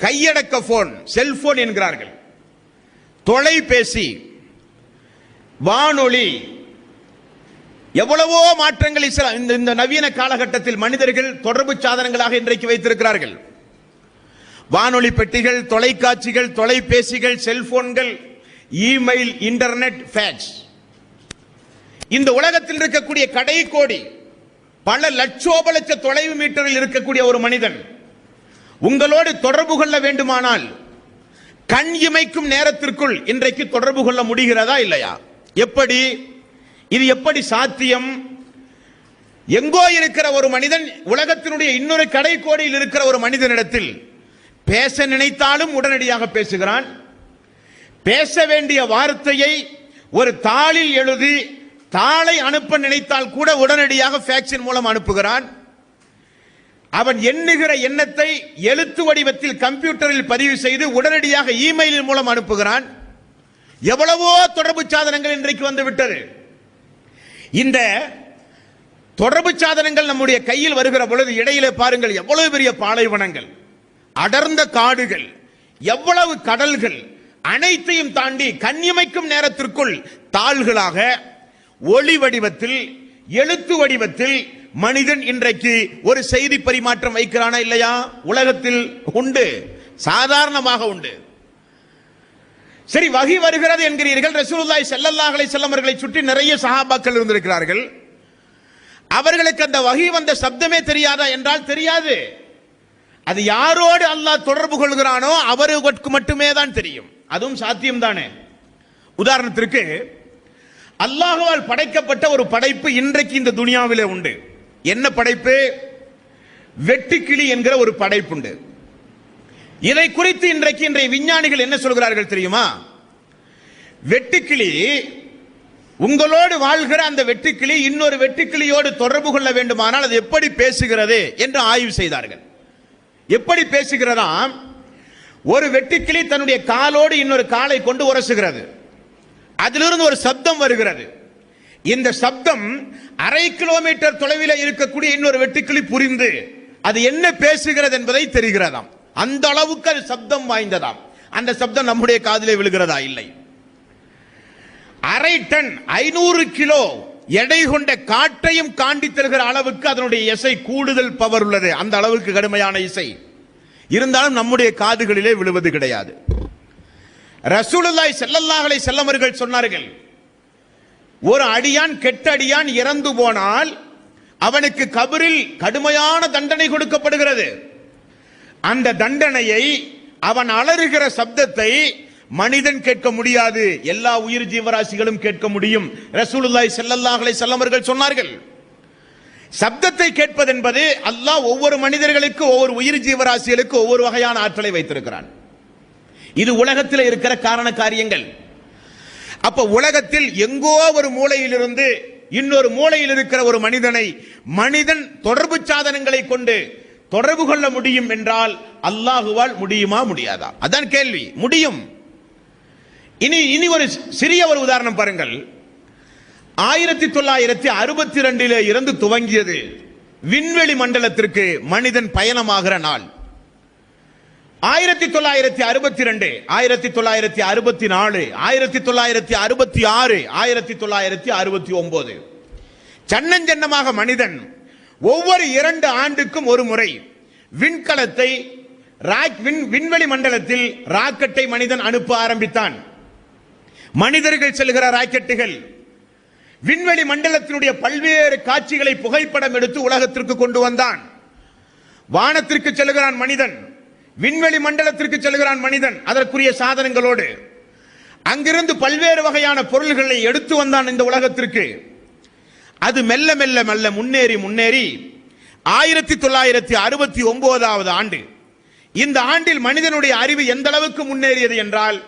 Speaker 1: கையடக்க போன், செல்போன் என்கிறார்கள், தொலைபேசி, வானொலி, எவ்வளவோ மாற்றங்கள் இந்த நவீன காலகட்டத்தில் மனிதர்கள் தொடர்பு சாதனங்களாக இன்றைக்கு வைத்திருக்கிறார்கள். வானொலி பெட்டிகள், தொலைக்காட்சிகள், தொலைபேசிகள், செல்போன்கள், இமெயில், இன்டர்நெட், ஃபேக்ஸ். இந்த உலகத்தில் இருக்கக்கூடிய கடைக்கோடி பல லட்சோப லட்ச தொலைவு மீட்டரில் இருக்கக்கூடிய ஒரு மனிதன் உங்களோடு தொடர்பு கொள்ள வேண்டுமானால் கண் இமைக்கும் நேரத்திற்குள் இன்றைக்கு தொடர்பு கொள்ள முடிகிறதா இல்லையா? எப்படி? இது எப்படி சாத்தியம்? எங்கோ இருக்கிற ஒரு மனிதன் உலகத்தினுடைய இன்னொரு கடைக்கோடியில் இருக்கிற ஒரு மனிதனிடத்தில் பேச நினைத்தாலும் உடனடியாக பேசுகிறான். பேச வேண்டிய வார்த்தையை ஒரு தாளில் எழுதி தாளை அனுப்ப நினைத்தால் கூட உடனடியாக ஃபேக்ஸின் மூலம் அனுப்புகிறான். அவன் எண்ணுகிற எண்ணத்தை எழுத்து வடிவத்தில் கம்ப்யூட்டரில் பதிவு செய்து உடனடியாக இமெயிலின் மூலம் அனுப்புகிறான். எவ்வளவோ தொடர்பு சாதனங்கள் இன்றைக்கு வந்துவிட்டது. இந்த தொடர்பு சாதனங்கள் நம்முடைய கையில் வருகிற பொழுது இடையிலே பாருங்கள், எவ்வளவு பெரிய பாலைவனங்கள், அடர்ந்த காடுகள், எவ்வளவு கடல்கள், அனைத்தையும் தாண்டி கண்ணிமைக்கும் நேரத்திற்குள் தாள்களாக ஒளி வடிவத்தில், எழுத்து வடிவத்தில் மனிதன் இன்றைக்கு ஒரு செய்தி பரிமாற்றம் வைக்கிறானா இல்லையா? உலகத்தில் உண்டு, சாதாரணமாக உண்டு. சரி, வஹி வருகிறது என்கிறீர்கள். ரசூலுல்லாஹி ஸல்லல்லாஹு அலைஹி வஸல்லம் அவர்களை சுற்றி நிறைய சஹாபாக்கள் இருந்திருக்கிறார்கள். அவர்களுக்கு அந்த வஹி வந்த சப்தமே தெரியாதா என்றால் தெரியாது. அது யாரோடு அல்லாஹ் தொடர்பு கொள்கிறானோ அவருக்கு மட்டுமே தான் தெரியும். அதுவும் சாத்தியம் தானே. உதாரணத்திற்கு, அல்லாஹ்வால் படைக்கப்பட்ட ஒரு படைப்பு இன்றைக்கு இந்த துனியாவிலே உண்டு. என்ன படைப்பு? வெட்டுக்கிளி என்கிற ஒரு படைப்பு உண்டு. இதை குறித்து இன்றைய விஞ்ஞானிகள் என்ன சொல்கிறார்கள் தெரியுமா? வெட்டுக்கிளி, உங்களோடு வாழ்கிற அந்த வெட்டுக்கிளி இன்னொரு வெட்டுக்கிளியோடு தொடர்பு கொள்ள வேண்டுமானால் அது எப்படி பேசுகிறது என்று ஆய்வு செய்தார்கள். எப்படி பேசுகிறதாம்? ஒரு வெட்டுக்கிளி தன்னுடைய காலோடு இன்னொரு காலை கொண்டு உரசுகிறது. அதிலிருந்து ஒரு சப்தம் வருகிறது. இந்த சப்தம் 1/2 கிலோமீட்டர் தொலைவில் இருக்கக்கூடிய இன்னொரு வெட்டுக்கிளி புரிந்து அது என்ன பேசுகிறது என்பதை தெரிகிறதாம். அந்த அளவுக்கு அது சப்தம் வாய்ந்ததாம். அந்த சப்தம் நம்முடைய காதிலே விழுகிறதா? இல்லை. 1/2 டன் 500 கிலோ எடை கொண்ட காற்றையும் காண்டி தருகிற அளவுக்கு அதனுடைய இசை கூடுதல் பவர் உள்ளது. அந்த அளவுக்கு கடுமையான இசை இருந்தாலும் நம்முடைய காதுகளிலே விழுவது கிடையாது. ரசூலுல்லாஹி ஸல்லல்லாஹு அலைஹி வஸல்லம் அவர்கள் சொன்னார்கள், ஒரு அடியான், கெட்ட அடியான் இறந்து போனால் அவனுக்கு கபரில் கடுமையான தண்டனை கொடுக்கப்படுகிறது. அந்த தண்டனையை, அவன் அலறுகிற சப்தத்தை மனிதன் கேட்க முடியாது, எல்லா உயிர் ஜீவராசிகளும் கேட்க முடியும். ரசூலுல்லாஹி ஸல்லல்லாஹு அலைஹி வஸல்லம் அவர்கள் சொன்னார்கள், சப்தத்தை கேட்பது என்பது அல்லாஹ் ஒவ்வொரு மனிதர்களுக்கு, ஒவ்வொரு உயிர் ஜீவராசிகளுக்கு ஒவ்வொரு வகையான ஆற்றலை வைத்திருக்கிறான். இது உலகத்தில் இருக்கிற காரண காரியங்கள். அப்ப உலகத்தில் எங்கோ ஒரு மூலையிலிருந்து இன்னொரு மூலையில் இருக்கிற ஒரு மனிதனை மனிதன் தொடர்பு சாதனங்களை கொண்டு தொடர்பு கொள்ள முடியும் என்றால் அல்லாஹுவால் முடியுமா முடியாதா? அதான் கேள்வி. முடியும். இனி ஒரு சிறிய ஒரு உதாரணம் பாருங்கள். 1962 இருந்து துவங்கியது விண்வெளி மண்டலத்திற்கு மனிதன் பயணமாகிற நாள். 1962, 1964, 1966, 1969 சன்னஞ்சன்னமாக மனிதன் ஒவ்வொரு 2 ஆண்டுக்கும் ஒரு முறை விண்கலத்தை விண்வெளி மண்டலத்தில் ராக்கெட்டை மனிதன் அனுப்ப ஆரம்பித்தான். மனிதர்கள் செல்கிற ராக்கெட்டுகள் விண்வெளி மண்டலத்தினுடைய பல்வேறு காட்சிகளை புகைப்படம் எடுத்து உலகத்திற்கு கொண்டு வந்தான். வானத்திற்கு செல்கிறான் மனிதன், விண்வெளி மண்டலத்திற்கு செல்கிறான் மனிதன் அதற்குரிய சாதனங்களோடு. அங்கிருந்து பல்வேறு வகையான பொருள்களை எடுத்து வந்தான் இந்த உலகத்திற்கு. அது மெல்ல மெல்ல மெல்ல முன்னேறி 1969 ஆண்டு, இந்த ஆண்டில் மனிதனுடைய அறிவு எந்த அளவுக்கு முன்னேறியது என்றால்,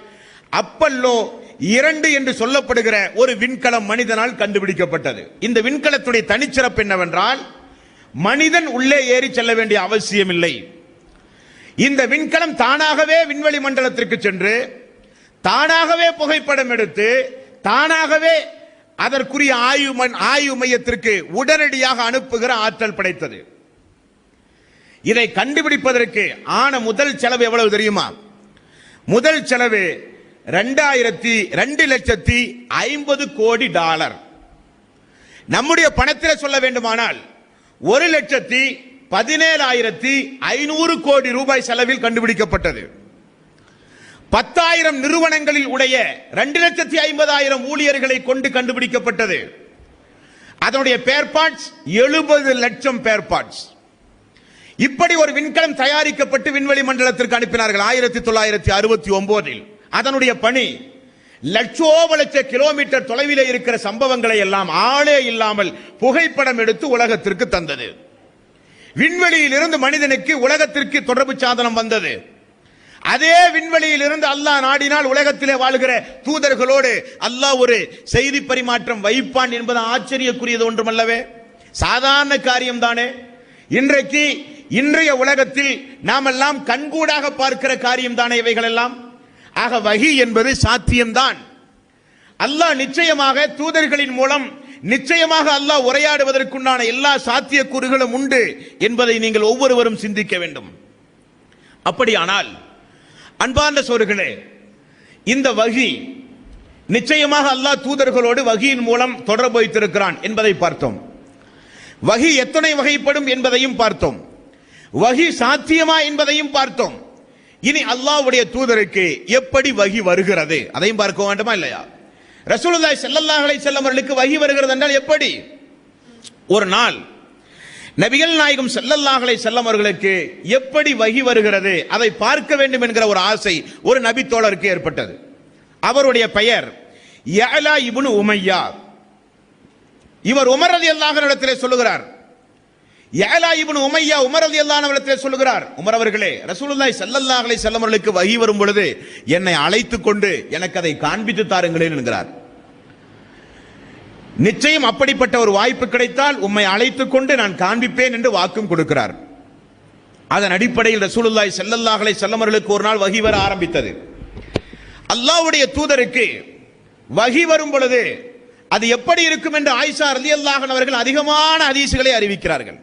Speaker 1: அப்பல்லோ 2 என்று சொல்லப்படுகிற ஒரு விண்கலம் மனிதனால் கண்டுபிடிக்கப்பட்டது. இந்த விண்கலத்துடைய தனிச்சிறப்பு என்னவென்றால், மனிதன் உள்ளே ஏறி செல்ல வேண்டிய அவசியம் இல்லை. இந்த விண்கலம் தானாகவே விண்வெளி மண்டலத்திற்கு சென்று தானாகவே புகைப்படம் எடுத்து தானாகவே அதற்குரிய ஆய்வு மையத்திற்கு உடனடியாக அனுப்புகிற ஆற்றல் படைத்தது. இதை கண்டுபிடிப்பதற்கு ஆன முதல் செலவு எவ்வளவு தெரியுமா? முதல் செலவு $2,50,00,000 கோடி. நம்முடைய பணத்தில் சொல்ல வேண்டுமானால் 1,17,500 கோடி ரூபாய் செலவில் கண்டுபிடிக்கப்பட்டது. 10,000 நிறுவனங்களில் உடைய 2,50,000 ஊழியர்களை கொண்டு கண்டுபிடிக்கப்பட்டது. அதனுடைய பேர் பார்ட்ஸ் 70 லட்சம் பேர் பார்ட்ஸ். இப்படி ஒரு விண்கலம் தயாரிக்கப்பட்டு விண்வெளி மண்டலத்திற்கு அனுப்பினார்கள் 1969. அதனுடைய பணி லட்சோப கிலோமீட்டர் தொலைவில் இருக்கிற சம்பவங்களை எல்லாம் ஆளே இல்லாமல் புகைப்படம் எடுத்து உலகத்திற்கு தந்தது. விண்வெளியில் இருந்து மனிதனுக்கு உலகத்திற்கு தொடர்பு சாதனம் வந்தது. அதே விண்வெளியில் இருந்து அல்லாஹ் நாடினால் உலகத்திலே வாழ்கிற தூதர்களோடு அல்லாஹ் ஒரு செய்தி பரிமாற்றம் வைப்பான் என்பது ஆச்சரியக்குரியது ஒன்றுமல்லவே, சாதாரண காரியம் தானே. இன்றைய உலகத்தில் நாம் எல்லாம் கண்கூடாக பார்க்கிற காரியம் தானே இவைகள் எல்லாம். ஆக வஹி என்பது சாத்தியம்தான். அல்லாஹ் நிச்சயமாக தூதர்களின் மூலம் நிச்சயமாக அல்லாஹ் உரையாடுவதற்குண்டான எல்லா சாத்தியக்கூறுகளும் உண்டு என்பதை நீங்கள் ஒவ்வொருவரும் சிந்திக்க வேண்டும். அப்படியானால் அன்பார்ந்த சோர்களே, இந்த வஹி நிச்சயமாக அல்லாஹ் தூதர்களோடு வஹியின் மூலம் தொடர்பு வைத்திருக்கிறான் என்பதை பார்த்தோம். வஹி எத்தனை வகைப்படும் என்பதையும் பார்த்தோம். வஹி சாத்தியமா என்பதையும் பார்த்தோம். இனி அல்லாஹ்வுடைய தூதருக்கு எப்படி வஹி வருகிறது அதையும் பார்க்க வேண்டுமா இல்லையா? ரசூலுல்லாஹி ஸல்லல்லாஹு அலைஹி வஸல்லம் அவர்களுக்கு வஹி வருகிறது என்றால் எப்படி? ஒரு நாள் நபிகள் நாயகம் ஸல்லல்லாஹு அலைஹி வஸல்லம் அவர்களுக்கு எப்படி வஹி வருகிறது அதை பார்க்க வேண்டும் என்கிற ஒரு ஆசை ஒரு நபி தோழருக்கு ஏற்பட்டது. அவருடைய பெயர் யஅலா இப்னு உமையா. இவர் உமர் ரலியல்லாஹு அன்ஹு இடத்திலே சொல்லுகிறார். யஅலா இப்னு உமையா உமர் ரலியல்லாஹு அன்ஹு இடத்திலே சொல்லுகிறார், உமர் அவர்களே, ரசூலுல்லாஹி ஸல்லல்லாஹு அலைஹி வஸல்லம் அவர்களுக்கு வஹி வரும் பொழுது என்னை அழைத்துக் கொண்டு எனக்கு அதை காண்பித்து தாருங்களேன் என்கிறார். நிச்சயம் அப்படிப்பட்ட ஒரு வாய்ப்பு கிடைத்தால் உம்மை அழைத்துக் கொண்டு நான் காண்பிப்பேன் என்று வாக்கும் கொடுக்கிறார். அதன் அடிப்படையில் ரசூலுல்லாஹி ஸல்லல்லாஹு அலைஹி வஸல்லம் அவர்களுக்கு ஒரு நாள் வஹி வர ஆரம்பித்தது. அல்லாஹ்வுடைய தூதருக்கு வஹி வரும் பொழுது அது எப்படி இருக்கும் என்று ஆயிஷா ரலியல்லாஹு அன்ஹா அவர்கள் அதிகமான ஹதீஸ்களை அறிவிக்கிறார்கள்.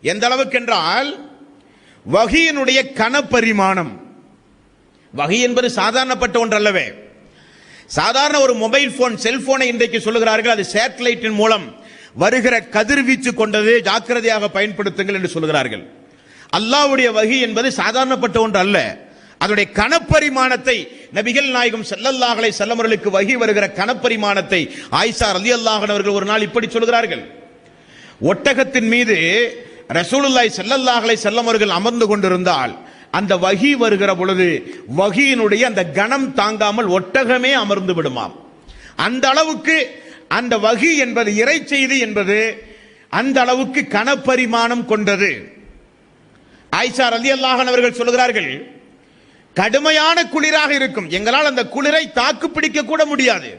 Speaker 1: எந்த அளவுக்கு என்றால், வஹியினுடைய கனப்பரிமாணம், வஹி என்பது சாதாரணப்பட்ட ஒன்று அல்லவே. சாதாரண ஒரு மொபைல் போன், செல்போனை இன்றைக்கு சொல்லுகிறார்கள், அது சேட்டலைட்டின் மூலம் வருகிற கதிர்வீச்சு கொண்டது, ஜாக்கிரதையாக பயன்படுத்துங்கள் என்று சொல்லுகிறார்கள். அல்லாஹ்வுடைய வஹி என்பது சாதாரணப்பட்ட ஒன்று அல்ல. அதனுடைய கனப்பரிமாணத்தை நபிகள் நாயகம் ஸல்லல்லாஹு அலைஹி வஸல்லம் அவர்களுக்கு வஹி வருகிற கனப்பரிமாணத்தை ஆயிஷா ரலியல்லாஹு அன்ஹா அவர்கள் ஒரு நாள் இப்படி சொல்கிறார்கள். ஒட்டகத்தின் மீது ரசூலுல்லாஹி ஸல்லல்லாஹு அலைஹி வஸல்லம் அவர்கள் அமர்ந்து கொண்டிருந்தால் அந்த வஹி வருகிற பொழுது வஹியினுடைய அந்த கணம் தாங்காமல் ஒட்டகமே அமர்ந்து விடுமாம். அந்த அளவுக்கு அந்த வஹி என்பது, இறை செய்தி என்பது அந்த அளவுக்கு கனப்பரிமாணம் கொண்டது. ஆயிஷா ரலியல்லாஹு அன்ஹா அவர்கள் சொல்கிறார்கள், கடுமையான குளிராக இருக்கும், எங்களால் அந்த குளிரை தாக்கு பிடிக்க கூட முடியாது.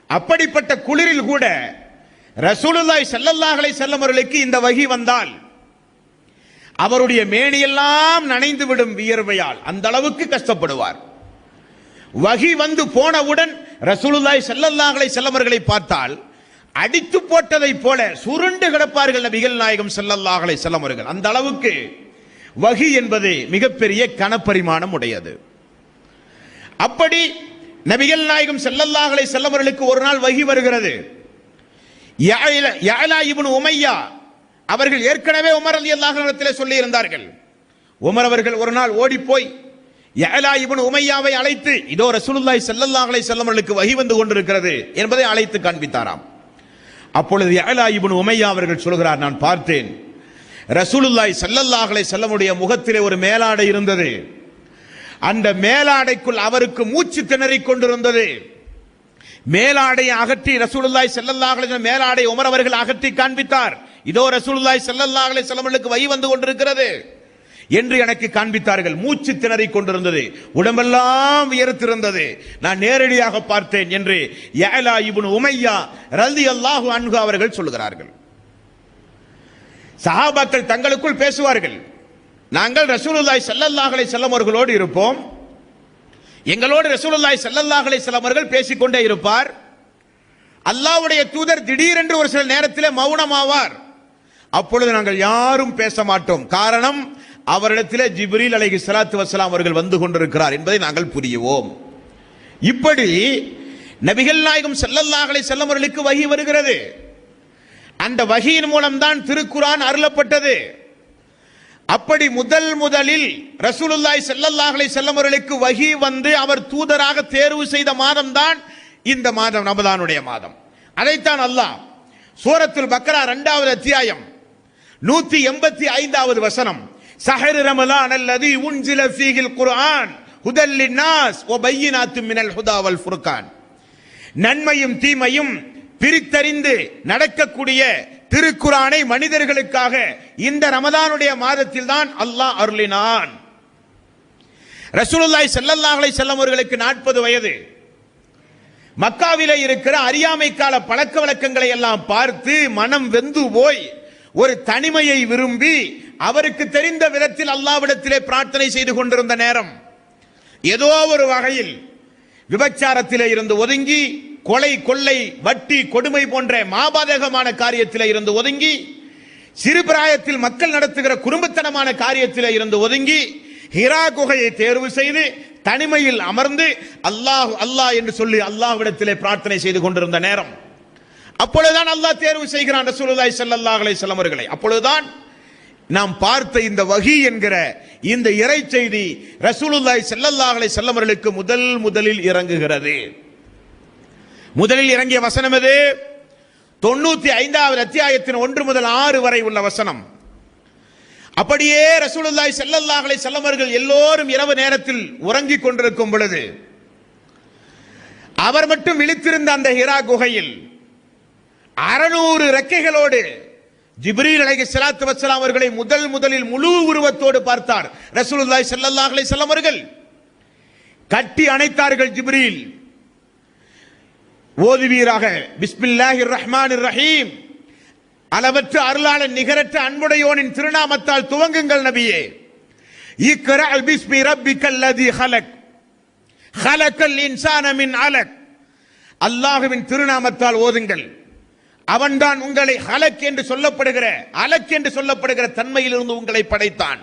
Speaker 1: அப்படிப்பட்ட குளிரில் கூட ரசூலுல்லாஹி ஸல்லல்லாஹு அலைஹி வஸல்லம் அவர்களுக்கு இந்த வஹி வந்தால் அவருடைய மேனியெல்லாம் நனைந்து விடும் வியர்வையால், அந்த அளவுக்கு கஷ்டப்படுவார். வஹி வந்து போனவுடன் ரசூலுல்லாஹி ஸல்லல்லாஹு அலைஹி வஸல்லம் அவர்களை பார்த்தால் அடித்து போட்டதை போல சுருண்டு கிடப்பார்கள் நபிகள் நாயகம் ஸல்லல்லாஹு அலைஹி வஸல்லம் அவர்கள். அந்த அளவுக்கு வஹி என்பது மிகப்பெரிய கனப்பரிமாணம் உடையது. அப்படி நபிகள் நாயகம் ஸல்லல்லாஹு அலைஹி வஸல்லம் அவர்களுக்கு ஒரு நாள் வஹி வருகிறது. யஅலா இப்னு உமையா அவர்கள் ஏற்கனவே உமர் ரலியல்லாஹு அன்ஹு இடத்திலே சொல்லி இருந்தார்கள். உமர் அவர்கள் ஒரு நாள் ஓடி போய் யஅலா இப்னு உமையாவை அழைத்து, இதோ ரசூலுல்லாஹி ஸல்லல்லாஹு அலைஹி வஸல்லம் அவர்களுக்கு வஹி வந்து கொண்டிருக்கிறது என்பதை அழைத்து காண்பித்தாராம். அப்பொழுது யஅலா இப்னு உமையா அவர்கள் சொல்கிறார், நான் பார்த்தேன் ரசூலுல்லாஹி ஸல்லல்லாஹு அலைஹி வஸல்லம் உடைய முகத்திலே ஒரு மேலாடை இருந்தது. அந்த மேலாடைக்குள் அவருக்கு மூச்சு திணறிக் கொண்டிருந்தது. மேலாடையை அகற்றி ரசூலுல்லாஹி ஸல்லல்லாஹு அலைஹி வஸல்லம் மேலாடை உமர் அவர்கள் அகற்றி காண்பித்தார். இதோ ரசூலுல்லாஹி ஸல்லல்லாஹு அலைஹி வஸல்லம் அவர்களுக்கு வஹி வந்து கொண்டிருக்கிறது என்று எனக்கு காண்பித்தார்கள். மூச்சு திணறிக் கொண்டிருந்தது, உடம்பெல்லாம் வியர்த்திருந்தது. நான் நேரடியாக பார்த்தேன் என்று யஅலா இப்னு உமையா ரலியல்லாஹு அன்ஹு அவர்கள் சொல்கிறார்கள். சஹாபாக்கள் தங்களுக்குள் பேசுவார்கள், நாங்கள் ரசூலுல்லாஹி ஸல்லல்லாஹு அலைஹி வஸல்லம் அவர்களோடு இருப்போம், எங்களோடு ரசூலுல்லாஹி ஸல்லல்லாஹு அலைஹி வஸல்லம் அவர்கள் பேசிக்கொண்டே இருப்பார். அல்லாஹ்வுடைய தூதர் திடீரென்று ஒரு சில நேரத்திலே மௌனமாவார். அப்பொழுது நாங்கள் யாரும் பேச மாட்டோம். காரணம், அவரிடத்திலே ஜிப்ரீல் அலைஹிஸ்ஸலாத்து வஸ்ஸலாம் அவர்கள் வந்து கொண்டிருக்கிறார் என்பதை நாங்கள் புரியுவோம். இப்படி நபிகள் நாயகம் ஸல்லல்லாஹு அலைஹி வஸல்லம் அவர்களுக்கு வஹி வருகிறது. அந்த வஹியின் மூலம்தான் திருக்குர்ஆன் அருளப்பட்டது. அப்படி முதலில் ரசூலுல்லாஹி ஸல்லல்லாஹு அலைஹி வஸல்லம் அவர்களுக்கு வஹி வந்து அவர் தூதராக தேர்வு செய்த மாதம் தான் இந்த மாதம், ரமதானுடைய மாதம். அதைத்தான் அல்லாஹ் சூரத்துல் பக்ரா 2வது அத்தியாயம் 185வது வசனம், ஷஹ்ரு ரமலான் அல்லதி உன்சில ஃபீஹில் குர்ஆன் ஹுதல் லின்னாஸ் வ பையினாத்தும் மினல் ஹுதா வல் ஃபுர்கான். நன்மையும் தீமையும் பிரித்தறிந்து நடக்கக்கூடிய திருக்குர்ஆனை மனிதர்களுக்காக இந்த ரமதானுடைய மாதத்தில் தான் அல்லாஹ் அருளினான். ரசூலுல்லாஹி ஸல்லல்லாஹு அலைஹி வஸல்லம் அவர்களுக்கு 40 வயது. மக்காவிலே இருக்கிற அறியாமை கால பழக்க வழக்கங்களை எல்லாம் பார்த்து மனம் வெந்து போய் ஒரு தனிமையை விரும்பி அவருக்கு தெரிந்த விதத்தில் அல்லாஹ்விடத்திலே பிரார்த்தனை செய்து கொண்டிருந்த நேரம், ஏதோ ஒரு வகையில் விபச்சாரத்திலே இருந்து ஒதுங்கி, கொலை கொள்ளை வட்டி கொடுமை போன்ற மாபாதகமான காரியத்திலே இருந்து ஒதுங்கி, சிறு பிராயத்தில் மக்கள் நடத்துகிற குறும்புத்தனமான காரியத்திலே இருந்து ஒதுங்கி, ஹிரா குகையை தேர்வு செய்து தனிமையில் அமர்ந்து அல்லாஹ் அல்லாஹ் என்று சொல்லி அல்லாஹ்விடத்திலே பிரார்த்தனை செய்து கொண்டிருந்த நேரம், அப்பொழுதுதான் அல்லாஹ் தேர்வு செய்கிறான் ரசூலுல்லாஹி ஸல்லல்லாஹு அலைஹி வஸல்லம் அவர்களை. அப்பொழுதுதான் நாம் பார்த்த இந்த வஹி என்கிற இந்த இறை செய்தி ரசூலுல்லாஹி ஸல்லல்லாஹு அலைஹி வஸல்லம் அவர்களுக்கு முதலில் இறங்குகிறது. முதலில் இறங்கிய வசனம் எது? 95வது அத்தியாயத்தின் 1 முதல் 6 வரை உள்ள வசனம். அப்படியே ரசூலுல்லாஹி ஸல்லல்லாஹு அலைஹி வஸல்லம் அவர்கள் எல்லோரும் இரவு நேரத்தில் உறங்கிக் கொண்டிருக்கும் பொழுது அவர் மட்டும் விழித்திருந்த அந்த ஹிரா குகையில் 600 ரெக்கைகளோடு ஜிப்ரீல் அலைஹிஸ்ஸலாத்து வஸ்ஸலாம் அவர்களை முதலில் முழு உருவத்தோடு பார்த்தார் ரசூலுல்லாஹி ஸல்லல்லாஹு அலைஹி வஸல்லம் அவர்கள். கட்டி அணைத்தார்கள் ஜிப்ரீல். ஓதுவீராக பிஸ்மில்லாஹிர் ரஹ்மானிர் ரஹீம், அளவற்ற அருளாளன் நிகரற்ற அன்புடையோனின் திருநாமத்தால் துவங்குங்கள் நபியே. இக்ரா பிஸ்மி ரப்பிக்கல் லதி ஹலக் ஹலக்கல் இன்சான மின் அலக், அல்லாஹ்வின் திருநாமத்தால் ஓதுங்கள். அவன்தான் உங்களை ஹலக் என்று சொல்லப்படுகிற அலக் என்று சொல்லப்படுகிற தன்மையிலிருந்து உங்களை படைத்தான்.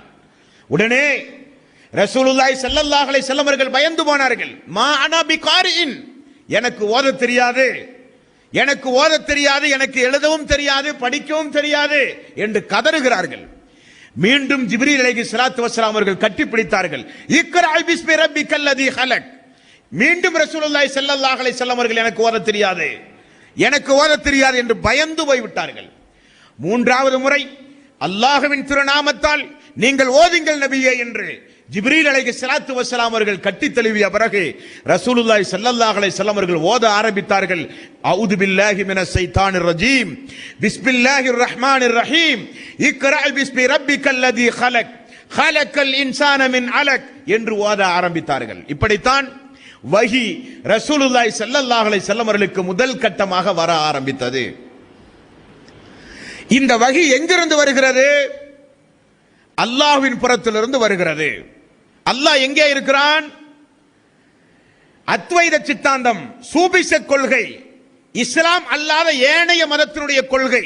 Speaker 1: உடனே ரசூலுல்லாஹி ஸல்லல்லாஹு அலைஹி வஸல்லம் அவர்கள் பயந்து போனார்கள். மா அனா பிகாரின், எனக்கு ஓத தெரியாது, எனக்கு ஓத தெரியாது, எனக்கு எழுதவும் தெரியாது, படிக்கவும் தெரியாது என்று கதறுகிறார்கள். மீண்டும் ஜிப்ரீல் அலைஹிஸ்ஸலாத்து வஸ்ஸலாம் அவர்கள் கட்டிப்பிடித்தார்கள். இக்ரா பிஸ்மி ரப்பிக்கல் லதி ஹலக். மீண்டும் ரசூலுல்லாஹி ஸல்லல்லாஹு அலைஹி வஸல்லம் அவர்கள் எனக்கு ஓத தெரியாது, எனக்கு ஓத தெரியாது என்று பயந்து போய்விட்டார்கள். 3வது முறை அல்லாஹ்வின் திருநாமத்தால் நீங்கள் ஓதுங்கள் நபியே என்று ஜிப்ரீல் அலைஹிஸ்ஸலாத்து வஸ்ஸலாம் அவர்கள் கட்டி தழுவிய பிறகு ரசூலுல்லாஹி ஸல்லல்லாஹு அலைஹி வஸல்லம் அவர்கள் ஓத ஆரம்பித்தார்கள். அஊது பில்லாஹி மினஷ் ஷைத்தானிர் ரஜீம், பிஸ்மில்லாஹிர் ரஹ்மானிர் ரஹீம், இக்ரா பிஸ்மி ரப்பிக்கல் லதி ஹலக் ஹலக்கல் இன்சான மின் அலக் என்று ஓத ஆரம்பித்தார்கள். இப்படித்தான் வஹி ரசூலுல்லாஹி ஸல்லல்லாஹு அலைஹி வஸல்லம் அவர்களுக்கு முதல் கட்டமாக வர ஆரம்பித்தது. இந்த வஹி எங்கிருந்து வருகிறது? அல்லாஹ்வின் புறத்திலிருந்து வருகிறது. அல்லாஹ் எங்கே இருக்கிறான்? அத்வைத சித்தாந்தம், சூபிச கொள்கை, இஸ்லாம் அல்லாத ஏனைய மதத்தினுடைய கொள்கை,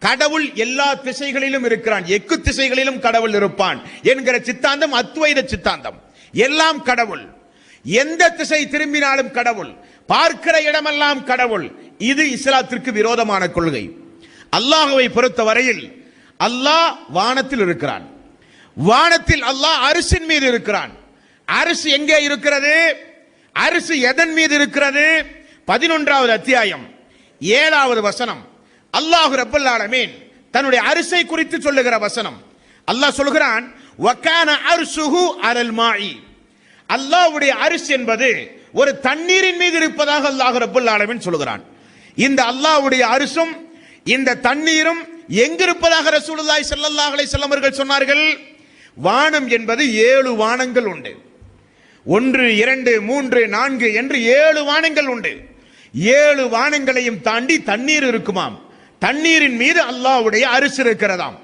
Speaker 1: கடவுள் எல்லா திசைகளிலும் இருக்கிறான், எக்கு திசைகளிலும் கடவுள் இருப்பான் என்கிற சித்தாந்தம் அத்வைத சித்தாந்தம். எல்லாம் கடவுள், எந்த திசை திரும்பினாலும் கடவுள், பார்க்கிற இடமெல்லாம் கடவுள். இது இஸ்லாத்திற்கு விரோதமான கொள்கை. அல்லாஹ்வை பொறுத்த வரையில் அல்லாஹ் வானத்தில் இருக்கிறான். வானத்தில் அல்லாஹ் அரிசின் மீது இருக்கிறான். அரிசி எங்கே இருக்கிறது? அரிசி எதன் மீது இருக்கிறது? 11வது அத்தியாயம் 7வது வசனம். அல்லாஹ் ரப்பல் ஆலமீன் தன்னுடைய அரிசை குறித்து சொல்லுகிற வசனம். அல்லாஹ் சொல்கிறான், வகான அர்ஷுஹு அலல் மாஇ. அல்லாஹ்வுடைய அரிசி என்பது ஒரு தண்ணீரின் மீது இருப்பதாக அல்லாஹ் ரப்பல் ஆலமீன் சொல்கிறான். இந்த அல்லாஹ்வுடைய அரிசும் இந்த தண்ணீரும் எங்கிருப்பதாக ரசூலுல்லாஹி ஸல்லல்லாஹு அலைஹி வஸல்லம் அவர்கள் சொன்னார்கள்? வானம் என்பது 7 வானங்கள் உண்டு. 1, 2, 3, 4 என்று 7 வானங்கள் உண்டு. 7 வானங்களையும் தாண்டி தண்ணீர் இருக்குமாம். தண்ணீரின் மீது அல்லாஹ்வுடைய அரிசி இருக்கிறதாம்.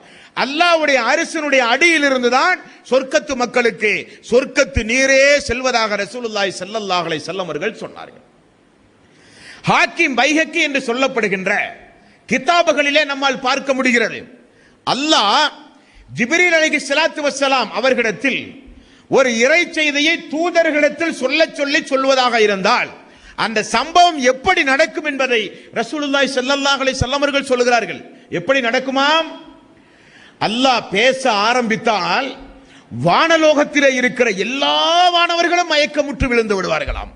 Speaker 1: அல்லாஹ்வுடைய அரிசினுடைய அடியில் இருந்துதான் சொர்க்கத்து மக்களுக்கு சொர்க்கத்து நீரே செல்வதாக ரசூலுல்லாஹி ஸல்லல்லாஹு அலைஹி வஸல்லம் அவர்கள் சொன்னார்கள். ஹாக்கிம் பைஹக்கி என்று சொல்லப்படுகின்ற கிதாபுகளிலே நம்மால் பார்க்க முடிகிறது. அல்லாஹ் ஜிப்ரீல் அலைஹிஸ்ஸலாத்து வஸ்ஸலாம் அவர்களிடத்தில் ஒரு இறை செய்தியை தூதர்களிடத்தில் சொல்லி சொல்வதாக இருந்தால் அந்த சம்பவம் எப்படி நடக்கும் என்பதை ரசூலுல்லாஹி ஸல்லல்லாஹு அலைஹி வஸல்லம் அவர்கள் சொல்கிறார்கள். எப்படி நடக்குமாம்? அல்லாஹ் பேச ஆரம்பித்தால் வானலோகத்திலே இருக்கிற எல்லா வானவர்களும் மயக்கமுற்று விழுந்து விடுவார்களாம்.